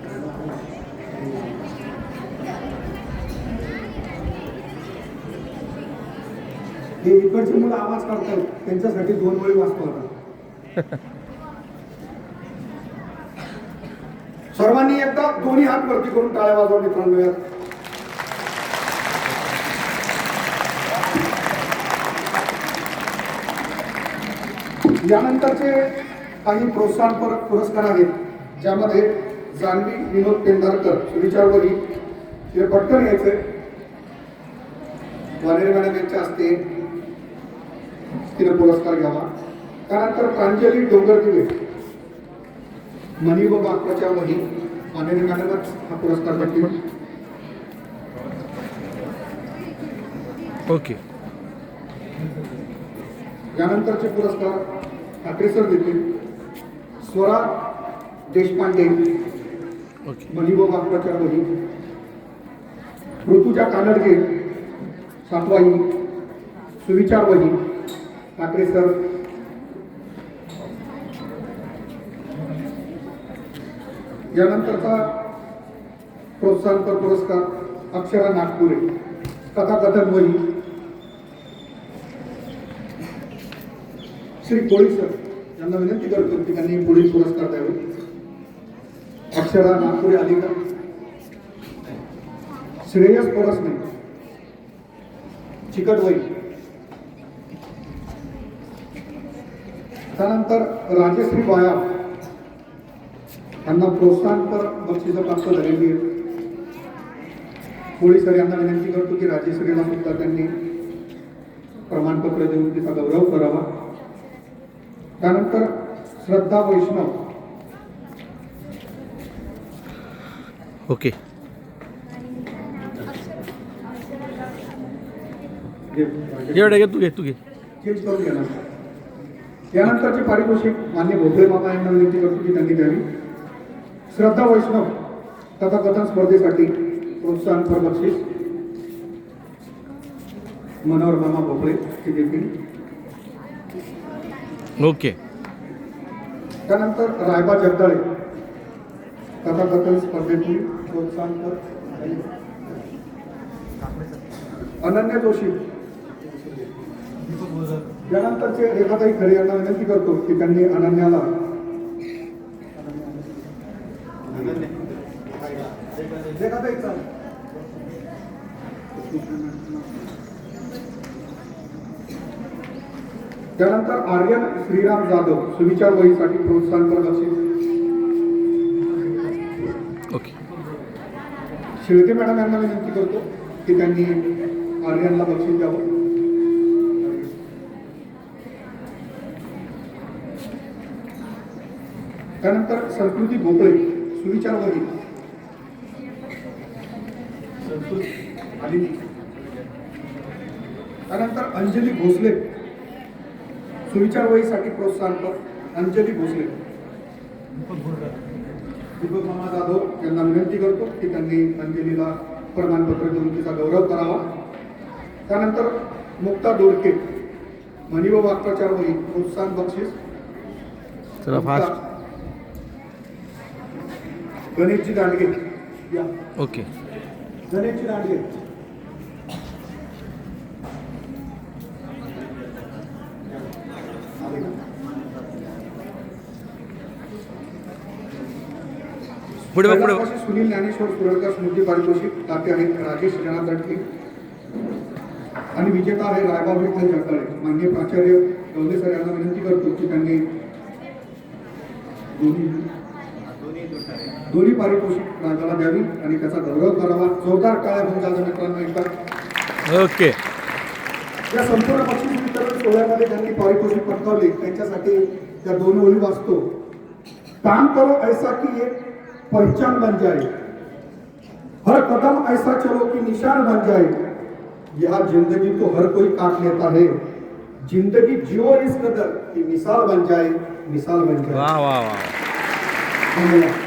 हे इकडचे मुलं आवाज काढतात त्यांच्यासाठी 2 वेळी वाचतो आता. सर्वांनी एकदा दोन्ही हात वरती करून टाळ्या वाजवा मित्रांनो. यानंतरचे काही प्रोत्साहन पुरस्कार आहेत ज्यामध्ये जान्हवी विनोद पेंढारकर सुविचारवरी हे पटकन यायचे वानेरे मॅडम यांच्या हस्ते तिने पुरस्कार घ्यावा. त्यानंतर प्रांजली डोंगरदिवे मनी व बागपाच्या वही वानेरे मॅडमच हा पुरस्कार देतील. ओके. यानंतरचे पुरस्कार ठाकरे सर देतील. स्वरा देशपांडे ओके. मनी व बागपाच्या वही. ऋतुजा कानडगे सातवाई सुविचार वही ठाकरे सर. यानंतरचा प्रोत्साहनपर पुरस्कार अक्षरा नागपुरे कथाकथन वही श्री कोळी सर यांना विनंती करतो की त्यांनी पुढील पुरस्कार द्यावे. अक्षरा नागपुरे अलीगड. श्रेयस पोरसने चिकटवई. त्यानंतर राजश्री वाया यांना प्रोत्साहनपर बक्षिसं प्राप्त झालेली आहेत. कोळी सर यांना विनंती करतो की राजश्रीला सुद्धा त्यांनी प्रमाणपत्र देऊन तिचा गौरव करावा. त्यानंतर श्रद्धा वैष्णव. ओके. एवढे घे तू घे तू घे. चेंज करून घेणार. यानंतरचे पारितोषिक मान्य भोपळे मामा यांना विनंती करतो की त्यांनी द्यावी. श्रद्धा वैष्णव कथाकथन स्पर्धेसाठी प्रोत्साहनपर बक्षीस मनोहर मामा भोपळे हे देखील. ओके. त्यानंतर रायबा जगदाळे कथाकथन स्पर्धेतून प्रोत्साहनपर. अनन्या जोशी. त्यानंतरचे रेखाताई खरे यांना विनंती करतो की त्यांनी अनन्याला रेखाताई चाल. त्यानंतर आर्यन श्रीराम जाधव सुविचार वहीसाठी प्रोत्साहनपर बक्षीस. ओके. शेळके मॅडम यांना विनंती करतो की त्यांनी आर्यनला बक्षीस द्यावं. त्यानंतर संस्कृती भोपळे सुविचार वही. त्यानंतर अंजली भोसले सुविचार वहीसाठी प्रोत्साहनपर. अंजली भोसले. दीपक मामा जाधव यांना विनंती करतो की त्यांनी अंजलीला प्रमाणपत्र देऊन तिचा गौरव करावा. त्यानंतर मुक्ता दोडके म्हणी व वाक्प्रचार वही प्रोत्साहन बक्षीस. चला फास्ट. गणेशजी दांडगे या. ओके. गणेशजी दांडगे. पुढे बघ, पुढे बघ. कैलासवासी सुनील ज्ञानेश्वर सुरळकर स्मृती पारितोषिक ताते आहेत राजेश जनार्दन दंडके आणि विजेता आहे रायबा विठ्ठल जगदाळे. माननीय प्राचार्य गवले सर यांना विनंती करतो की त्यांनी दोन्ही पारितोषिक राजाला द्यावी आणि त्याचा गौरव करावा. जोरदार टाळ्या होऊन जातात मित्रांनो एकदा. ओके. या संपूर्ण बक्षीस वितरण सोहळ्यामध्ये ज्यांनी पारितोषिक पटकावले त्यांच्यासाठी त्या दोन ओळी वाचतो. काम करो ऐसा की एक पहचान बन जाए, हर कदम ऐसा चलो कि निशान बन जाए, यह जिंदगी तो हर कोई काट लेता है, जिंदगी जियो इस कदर कि मिसाल बन जाए, मिसाल बन जाए. वाह वाह वाह. धन्यवाद.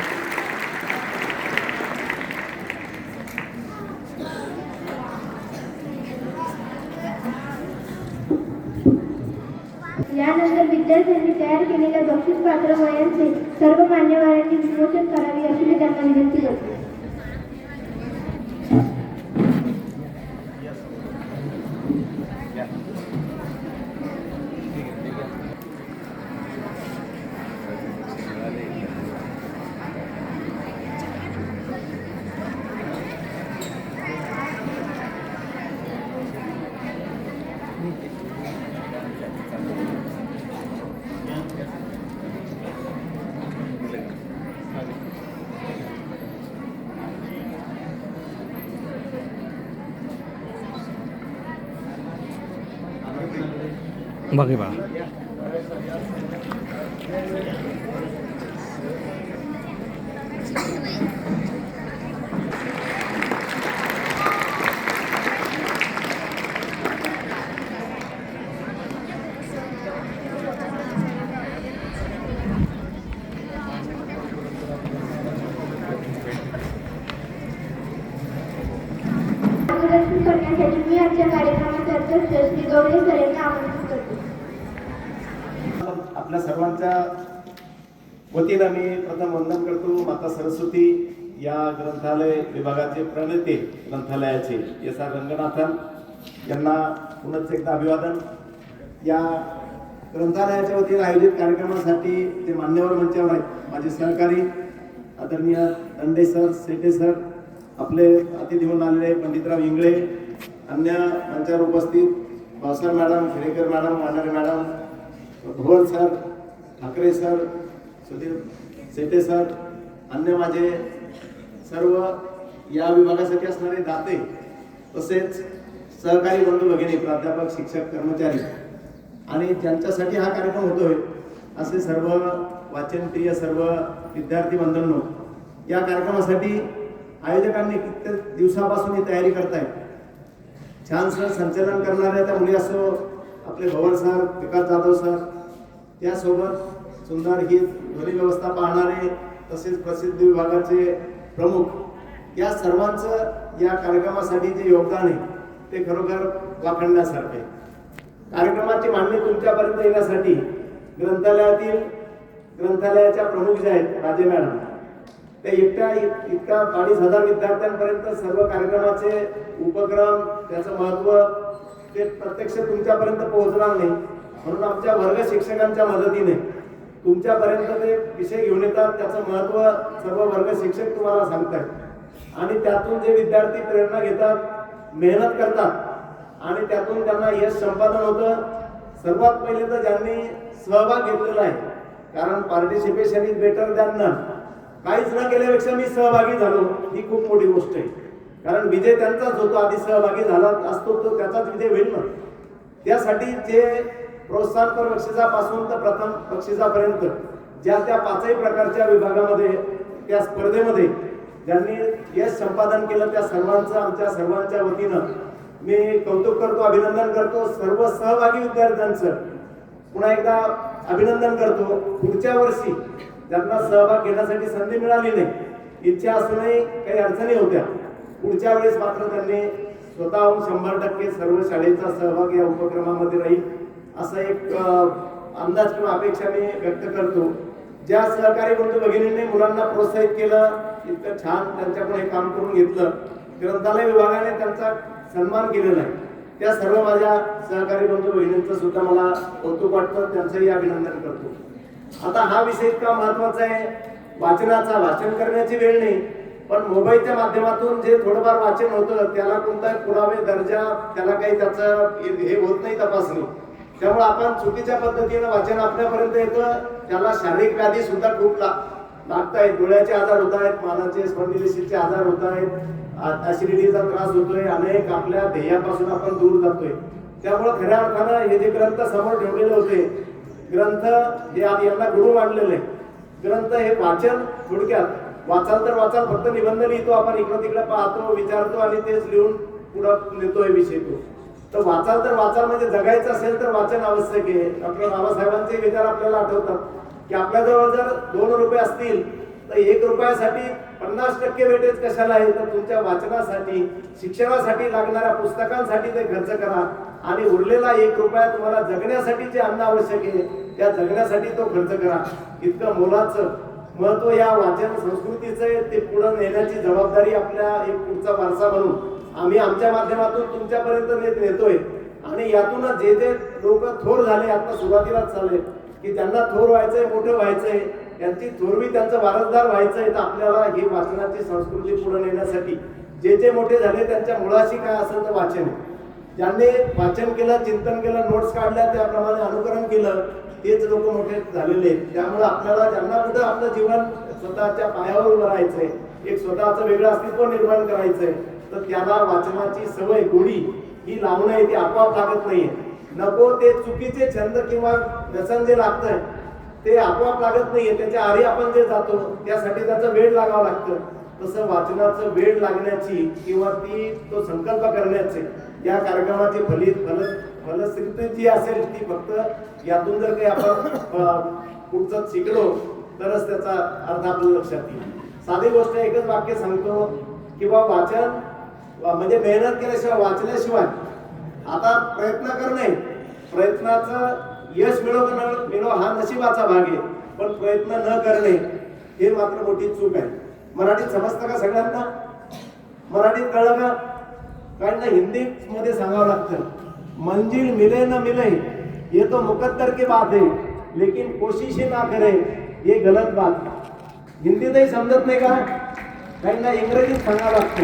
यानंतर विद्यार्थ्यांनी तयार केलेल्या बक्षीस पात्र वयांचे सर्व मान्यवरांनी विमोचन करावे अशी मी त्यांना विनंती करते. बाकी बा. मार्गदर्शन करण्यासाठी मी आजच्या कार्यक्रमाचे अध्यक्ष श्री गवळे सर यांना आमंत्रित करते. आपल्या सर्वांच्या वतीनं मी प्रथम वंदन करतो. माता सरस्वती या ग्रंथालय विभागाचे प्रणेते ग्रंथालयाचे S.R. रंगनाथन यांना पुनश्च एकदा अभिवादन. या ग्रंथालयाच्या वतीनं आयोजित कार्यक्रमासाठी ते मान्यवर मंचावर आहेत माझे सहकारी आदरणीय दंडे सर, सेटे सर, आपले अतिथी म्हणून आलेले पंडितराव इंगळे, अन्य मंचावर उपस्थित Bhavsar madam, Khedekar madam, Wanare madam, Bhor sir, Thackeray sir, Sudhir Sete sir, अन्य माझे सर्व या विभागासाठी असणारे दाते, तसेच सहकारी बंधू भगिनी, प्राध्यापक, शिक्षक, कर्मचारी आणि ज्यांच्यासाठी हा कार्यक्रम होतोय असे सर्व वाचनप्रिय सर्व विद्यार्थी बंधूंनो, या कार्यक्रमासाठी आयोजकांनी कित्येक दिवसापासून ही तयारी करतायत. छानसं संचलन करणाऱ्या त्या मुली असो, आपले भवन सर, विकास जाधव सर, त्यासोबत सुंदर ही ध्वनी व्यवस्था पाहणारे, तसेच प्रसिद्धी विभागाचे प्रमुख, या सर्वांचं या कार्यक्रमासाठी जे योगदान आहे ते खरोखर वाखाणण्यासारखं आहे. कार्यक्रमाची मांडणी तुमच्यापर्यंत येण्यासाठी ग्रंथालयाच्या प्रमुख ज्या आहेत राजे मॅडम, त्या इतका 2,500 विद्यार्थ्यांपर्यंत सर्व कार्यक्रमाचे उपक्रम, त्याचं महत्त्व ते प्रत्यक्ष तुमच्यापर्यंत पोहोचणार नाही, म्हणून आमच्या वर्ग शिक्षकांच्या मदतीने तुमच्यापर्यंत ते विषय घेऊन येतात. त्याचं महत्त्व सर्व वर्ग शिक्षक तुम्हाला सांगतात आणि त्यातून जे विद्यार्थी प्रेरणा घेतात, मेहनत करतात आणि त्यातून त्यांना यश संपादन होतं. सर्वात पहिले तर ज्यांनी सहभाग घेतलेला आहे, कारण participation is better than none. काहीच न केल्यापेक्षा मी सहभागी झालो ही खूप मोठी गोष्ट आहे, कारण विजय त्यांचाच होतो. आधी सहभागी झाला असतो तो त्याचाच विजय होईल ना. त्यासाठी जे प्रोत्साहनपर बक्षिसापासून तर प्रथम बक्षिसापर्यंत ज्या त्या 5ही प्रकारच्या विभागामध्ये त्या स्पर्धेमध्ये ज्यांनी यश संपादन केलं त्या सर्वांचं आमच्या सर्वांच्या वतीनं मी कौतुक करतो, अभिनंदन करतो. सर्व सहभागी विद्यार्थ्यांचं पुन्हा एकदा अभिनंदन करतो. पुढच्या वर्षी ज्यांना सहभाग घेण्यासाठी संधी मिळाली नाही, इच्छा असूनही काही अडचणी होत्या, पुढच्या वेळेस मात्र त्यांनी स्वतःहून 100% सर्व शाळेचा सहभाग या उपक्रमामध्ये राहील असं एक अंदाज किंवा अपेक्षा मी व्यक्त करतो. ज्या सहकारी बंधू भगिनींनी मुलांना प्रोत्साहित केलं, इतकं छान त्यांच्याकडे हे काम करून घेतलं, ग्रंथालय विभागाने त्यांचा सन्मान केलेला आहे, त्या सर्व माझ्या सहकारी बंधू भगिनींचं सुद्धा मला कौतुक वाटतं, त्यांचंही अभिनंदन करतो. आता हा विषय इतका महत्वाचा आहे, वाचनाचा. वाचन करण्याची वेळ नाही, पण मोबाईलच्या माध्यमातून जे थोडंफार वाचन होतं त्याला कोणताही पुरावे दर्जा, त्याला काही त्याचं हे होत नाही तपासणी. त्यामुळे आपण चुकीच्या पद्धतीनं वाचन आपल्यापर्यंत येतं, त्याला शारीरिक व्याधी सुद्धा खूप लागत आहेत. डोळ्याचे आजार होत आहेत, मानाचे स्पॉन्डिलिसिसचे आजार होत आहेत, ऍसिडिटीचा त्रास होतोय, अनेक आपल्या ध्येयापासून आपण दूर जातोय. त्यामुळे खऱ्या अर्थानं हे जे ग्रंथ समोर ठेवलेले होते, ग्रंथ हे यांना गुरु मानलेले आहे. ग्रंथ हे वाचन, थोडक्यात वाचाल तर वाचाल, फक्त निबंध लिहितो आपण, इकडं तिकडं पाहतो, विचारतो आणि तेच लिहून पुढं नेतोय विषय तो. तर वाचाल तर वाचाल म्हणजे जगायचं असेल तर वाचन आवश्यक आहे. डॉक्टर बाबासाहेबांचे विचार आपल्याला आठवतात की आपल्याजवळ जर 2 रुपये असतील तर 1 रुपयासाठी 50% वेटेज कशाला आहे, तर तुमच्या वाचनासाठी, शिक्षणासाठी लागणाऱ्या पुस्तकांसाठी ते खर्च करा आणि उरलेला 1 रुपया तुम्हाला जगण्यासाठी जे अन्न आवश्यक आहे त्या जगण्यासाठी तो खर्च करा. इतकं मोलाचं महत्व या वाचन संस्कृतीचं आहे. ते पुढे नेण्याची जबाबदारी आपल्या एक पुढचा वारसा म्हणून आम्ही आमच्या माध्यमातून तुमच्यापर्यंत नेतोय. आणि यातूनच जे जे लोक थोर झाले, आता सुरुवातीलाच झाले की ज्यांना थोर व्हायचंय, मोठं व्हायचंय, त्यांची थोरवी त्यांचं वारसदार व्हायचंय, तर आपल्याला ही वाचनाची संस्कृती पुढे नेण्यासाठी जे मोठे झाले त्यांच्या मुळाशी काय असेल तर वाचन आहे. ज्यांनी वाचन केलं, चिंतन केलं, नोट्स काढल्या, त्याप्रमाणे अनुकरण केलं, तेच लोक मोठे झालेले आहेत. त्यामुळे आपल्याला ज्यांना कुठं आपलं जीवन स्वतःच्या पायावर उभं राहायचंय, एक स्वतःचं वेगळं अस्तित्व निर्माण करायचंय, तर त्याला वाचनाची सवय, गोडी ही लावणं आहे, ती आपोआप लागत नाहीये. नको ते चुकीचे छंद किंवा व्यसन जे लागतंय ते आपोआप लागत नाहीये, त्याच्या आधी आपण जे जातो त्यासाठी त्याचा वेळ लागावा लागतं. तसं वाचनाचं वेळ लागण्याची किंवा तो संकल्प करण्याचे या कार्यक्रमाची फलश्रुती जी असेल ती फक्त यातून जर काही आपण पुढचं शिकलो तरच त्याचा अर्थ आपल्या लक्षात येईल. साधी गोष्ट एकच वाक्य सांगतो की बा वाचन म्हणजे मेहनत केल्याशिवाय, वाचल्याशिवाय. आता प्रयत्न करणे, प्रयत्नाचं यश मिळो हा नशिबाचा भाग आहे, पण प्रयत्न न करणे हे मात्र मोठी चूक आहे. मराठीत समजतं का सगळ्यांना? मराठीत कळलं का? कारण हिंदी मध्ये सांगावं लागतं, मंजिल मिले न मिले ये तो मुकद्दर की बात है, लेकिन कोशिश ही ना करे ये गलत बात. हिंदीतही समजत नाही का? काही ना इंग्रजीत सांगावं लागतं,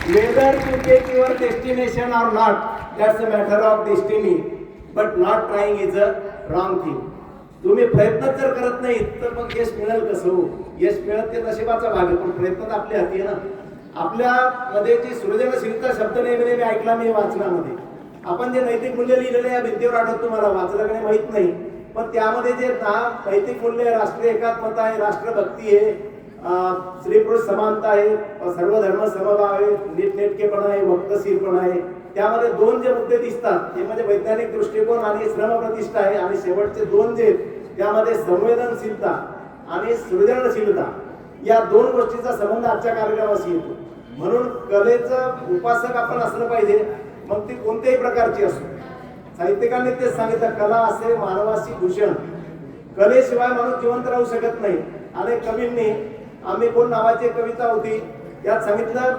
whether to take your destination or not, that's a matter of destiny, but not trying is a wrong thing. तुम्ही प्रयत्न जर करत नाही तर मग यश मिळेल कसं हो? यश मिळत ते नशिबाचा भाग आहे, पण प्रयत्न तर आपल्या हाती आहे ना. आपल्यामध्ये जी सृजनशीलता शब्द नेहमी ऐकला मी वाचनामध्ये. आपण जे नैतिक मूल्य लिहिलेले या भिंतीवर आठवत तुम्हाला, वाचलं काही माहित नाही, पण त्यामध्ये जे नैतिक मूल्य, राष्ट्रीय एकात्मता आहे, राष्ट्रभक्ती आहे, स्त्री पुरुष समानता आहे, सर्व धर्म समभाव आहे, नीटनेटकेपणा आहे, वक्तशीरपणा आहे. त्यामध्ये 2 जे मुद्दे दिसतात ते म्हणजे वैज्ञानिक दृष्टिकोन आणि श्रमप्रतिष्ठा आहे, आणि शेवटचे 2 जे त्यामध्ये संवेदनशीलता आणि सृजनशीलता, या 2 गोष्टीचा संबंध आजच्या कार्यक्रमाशी येतो. म्हणून कलेचं उपासक आपण असलं पाहिजे, मग ती कोणत्याही प्रकारची असो. साहित्यिकांनी तेच सांगितलं, कला असे मानवाशी भूषण, कलेशिवाय माणूस जिवंत राहू शकत नाही. अनेक कवींनी आम्ही कोण नावाची कविता होती, यात सांगितलं,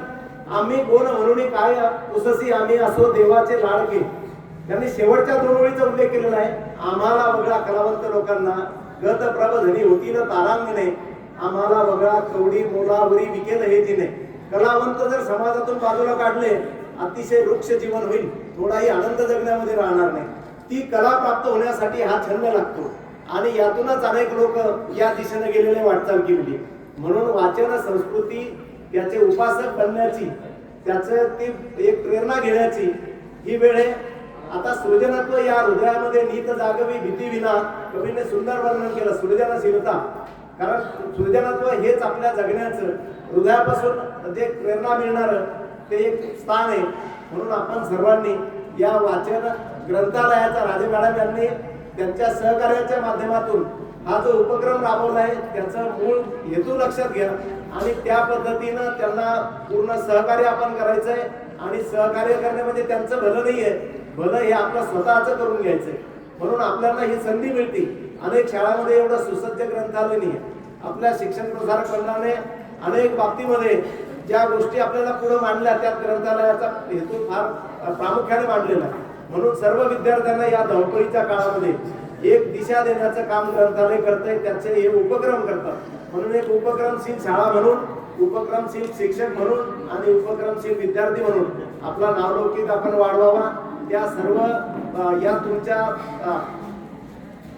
आम्ही कोण म्हणून काय उससी आम्ही असो देवाचे लाडके. त्यांनी शेवटच्या 2 ओळीचा उल्लेख केलेला आहे. आम्हाला वगळा कलावंत लोकांना गत प्रबधनी होती न तारांगणे, आम्हाला वगळा कवडी मोलावरी विकेल हे तिने. कलावंत जर समाजातून बाजूला काढले, अतिशय वृक्ष जीवन होईल, थोडाही आनंद जगण्यामध्ये राहणार नाही. ती कला प्राप्त होण्यासाठी हा छंद लागतो आणि यातूनच अनेक लोक या दिशेने गेलेले वाटचाल केलेली. म्हणून वाचन संस्कृती, त्याचे उपासक बनण्याची, त्याचं ती एक प्रेरणा घेण्याची ही वेळ आहे. आता सृजनत्व या हृदयामध्ये नीत जागवी भीती विना, कवीने सुंदर वर्णन केलं, सृजनशीलता. कारण सृजनत्व हेच आपल्या जगण्याचं हृदयापासून जे प्रेरणा मिळणारं ते एक स्थान आहे. म्हणून आपण सर्वांनी या वाचन ग्रंथालयाचा, राजे मॅडम यांनी त्यांच्या सहकार्याच्या माध्यमातून हा जो उपक्रम राबवला आहे त्याचं मूळ हेतू लक्षात घ्या आणि त्या पद्धतीनं त्यांना पूर्ण सहकार्य आपण करायचं आहे. आणि सहकार्य करणे म्हणजे त्यांचं भलं नाही आहे, भलं हे आपलं स्वतःचं करून घ्यायचंय. म्हणून आपल्याला ही संधी मिळते. अनेक शाळांमध्ये एवढं सुसज्ज ग्रंथालय नाही आहे. आपल्या शिक्षण प्रसारक मंडळाने अनेक बाबतीमध्ये ज्या गोष्टी आपल्याला पुढे मांडल्या, त्यात ग्रंथालयाचा हेतू फार प्रामुख्याने मांडलेला आहे. म्हणून सर्व विद्यार्थ्यांना या धावपळीच्या काळामध्ये एक दिशा देण्याचं काम ग्रंथालय करतंय, त्याचे हे उपक्रम करतात. म्हणून एक उपक्रमशील शाळा म्हणून, उपक्रमशील शिक्षक म्हणून आणि उपक्रमशील विद्यार्थी म्हणून आपला नावलौकिक आपण वाढवावा. त्या सर्व या तुमच्या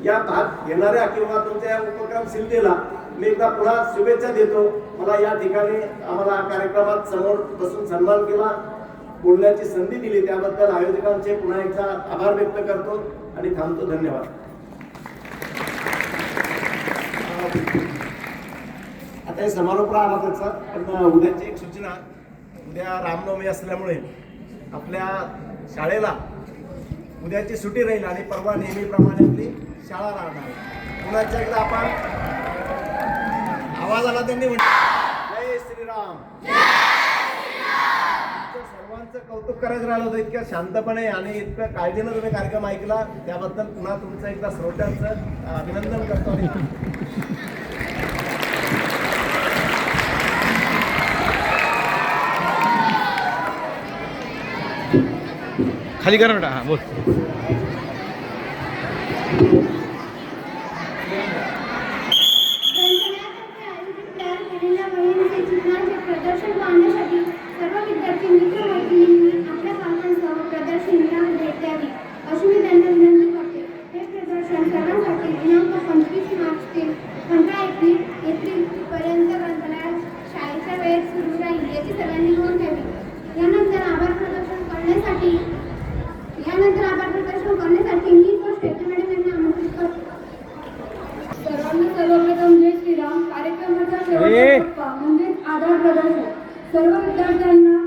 या भाग घेणाऱ्या किंवा तुमच्या या उपक्रमशीलतेला मी एकदा पुन्हा शुभेच्छा देतो. मला या ठिकाणी आम्हाला कार्यक्रमात समोर बसून सन्मान केला, बोलण्याची संधी दिली, त्याबद्दल आयोजकांचे पुन्हा एकदा आभार व्यक्त करतो आणि थांबतो. धन्यवाद. आता हे समारोप आला त्याचा, पण उद्याची एक सूचना, उद्या रामनवमी असल्यामुळे आपल्या शाळेला उद्याची सुट्टी राहील आणि परवा नेहमीप्रमाणे आपली शाळा राहणार. पुन्हा एकदा आपण आवाज आला त्यांनी म्हटलं, जय श्रीराम. सर्वांचं कौतुक करायचं राहिलं होतं. इतक्या शांतपणे आणि इतक्या काळजीनं तुम्ही कार्यक्रम ऐकला, त्याबद्दल पुन्हा तुमचं एकदा श्रोत्यांचं अभिनंदन करतो. खाली करा बेटा. हां बोल. प्रदर्शन पाहण्यासाठी सर्व विद्यार्थी मित्रमैत्रिणींनी आपल्या पालकांसह प्रदर्शनीला भेट द्यावी अशी मी त्यांना विनंती करते. हे प्रदर्शन सर्वांसाठी दिनांक 25 मार्च ते 15 एप्रिल पर्यंत ग्रंथालयात शाळेच्या वेळेत सुरू राहील, याची सर्वांनी नोंद घ्यावी. यानंतर आभार प्रदर्शन करण्यासाठी मी स्टेट मॅडम यांना आमंत्रित करते. सर्वांना सर्वप्रथम जय श्रीराम. कार्यक्रमाचा शेवटचा टप्पा म्हणजे आधार प्रदर्शन. सर्व विद्यार्थ्यांना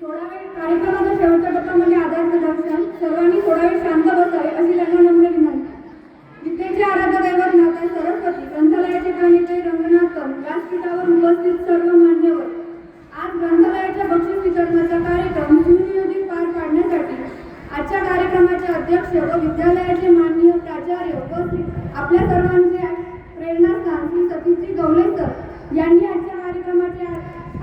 थोडा वेळ, कार्यक्रमाचा शेवटचा टप्पा म्हणजे आधार प्रदर्शन. सर्वांनी थोडा वेळ शांत बसावे अशी त्यांना नम्र विनंती. विद्येचे आराध्य दैवत माता सरस्वती, ग्रंथालयाचे प्रणेते रंगनाथन, व्यासपीठावर उपस्थित सर्व मान्यवर, आज ग्रंथालयाच्या बक्षीस वितरणाचा कार्यक्रम सुनियोजित पार पाडण्यासाठी आजच्या कार्यक्रमाचे अध्यक्ष व विद्यालयाचे माननीय प्राचार्य व आपल्या सर्वांचे प्रेरणास्थान श्री सतीश्री गवले सर यांनी आजच्या कार्यक्रमाचे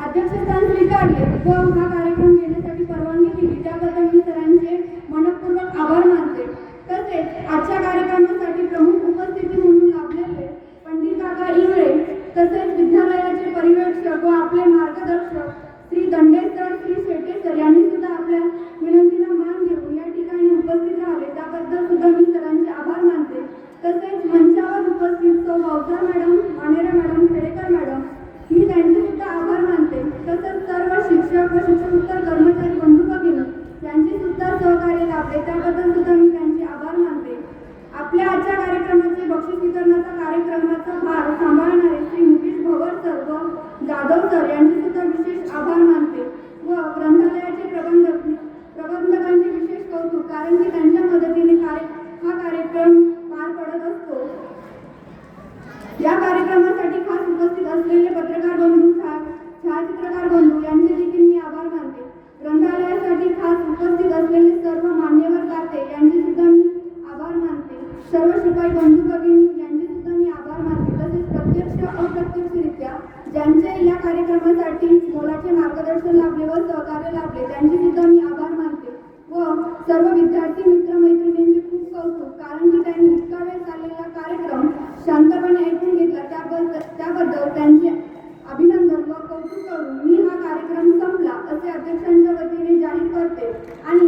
अध्यक्षस्थान स्वीकारले व हा कार्यक्रम घेण्यासाठी परवानगी दिली, त्याबद्दल मी सरांचे मनपूर्वक आभार मानते. तसेच आजच्या कार्यक्रमासाठी प्रमुख उपस्थिती म्हणून लाभलेले पंडित काका इंगळे, तसेच विद्यालयाचे पर्यवेक्षक व आपले मार्गदर्शक श्री दंडे सर, श्री शेटे सर यांनी सुद्धा आपल्या विनंतीला मान देऊन या ठिकाणी उपस्थित राहावे, त्याबद्दल सुद्धा मी सरांचे आभार मानते. तसेच मंचावर उपस्थित सौ Bhavsar madam, Manere madam, Khedekar madam, मी त्यांचे सुद्धा आभार मानते. तसेच सर्व शिक्षक व शिक्षकोत्तर कर्मचारी बंधू भगिनी यांचे सुद्धा सहकार्य लाभले, त्याबद्दल सुद्धा मी त्यांचे आभार मानते. आपल्या आजच्या कार्यक्रमाचे बक्षीस वितरणाचा कार्यक्रमाचा भार सांभाळणारे श्री मुकेश भवर सर व जाधव सर यांचे सुद्धा विशेष आभार मानते व ग्रंथालयाचे प्रबंधकांचे विशेष कौतुक, कारण की त्यांच्या मदतीने हा कार्यक्रम पार पडत असतो. या कार्यक्रमासाठी खास उपस्थित असलेले पत्रकार बंधू, छायाचित्रकार बंधू यांचे देखील मी आभार मानते. ग्रंथालयासाठी खास उपस्थित असलेले सर्व मान्यवर दाते यांचे सुद्धा मी आभार मानते. सर्व शिपाई बंधू भगिनी यांचे सुद्धा मी आभार मानते. तसेच प्रत्यक्ष अप्रत्यक्षरित्या ज्यांचे या कार्यक्रमासाठी मोलाचे मार्गदर्शन लाभले व सहकार्य लाभले त्यांचे सुद्धा मी आभार मानते. व सर्व विद्यार्थी मित्रमैत्रिणींचे खूप कौतुक, कारण की त्यांनी इतका वेळ चाललेला कार्यक्रम शांतपणे ऐकून घेतला. त्याबद्दल त्यांचे अभिनंदन व कौतुक करून मी हा कार्यक्रम संपला असे अध्यक्षांच्या वतीने जाहीर करते आणि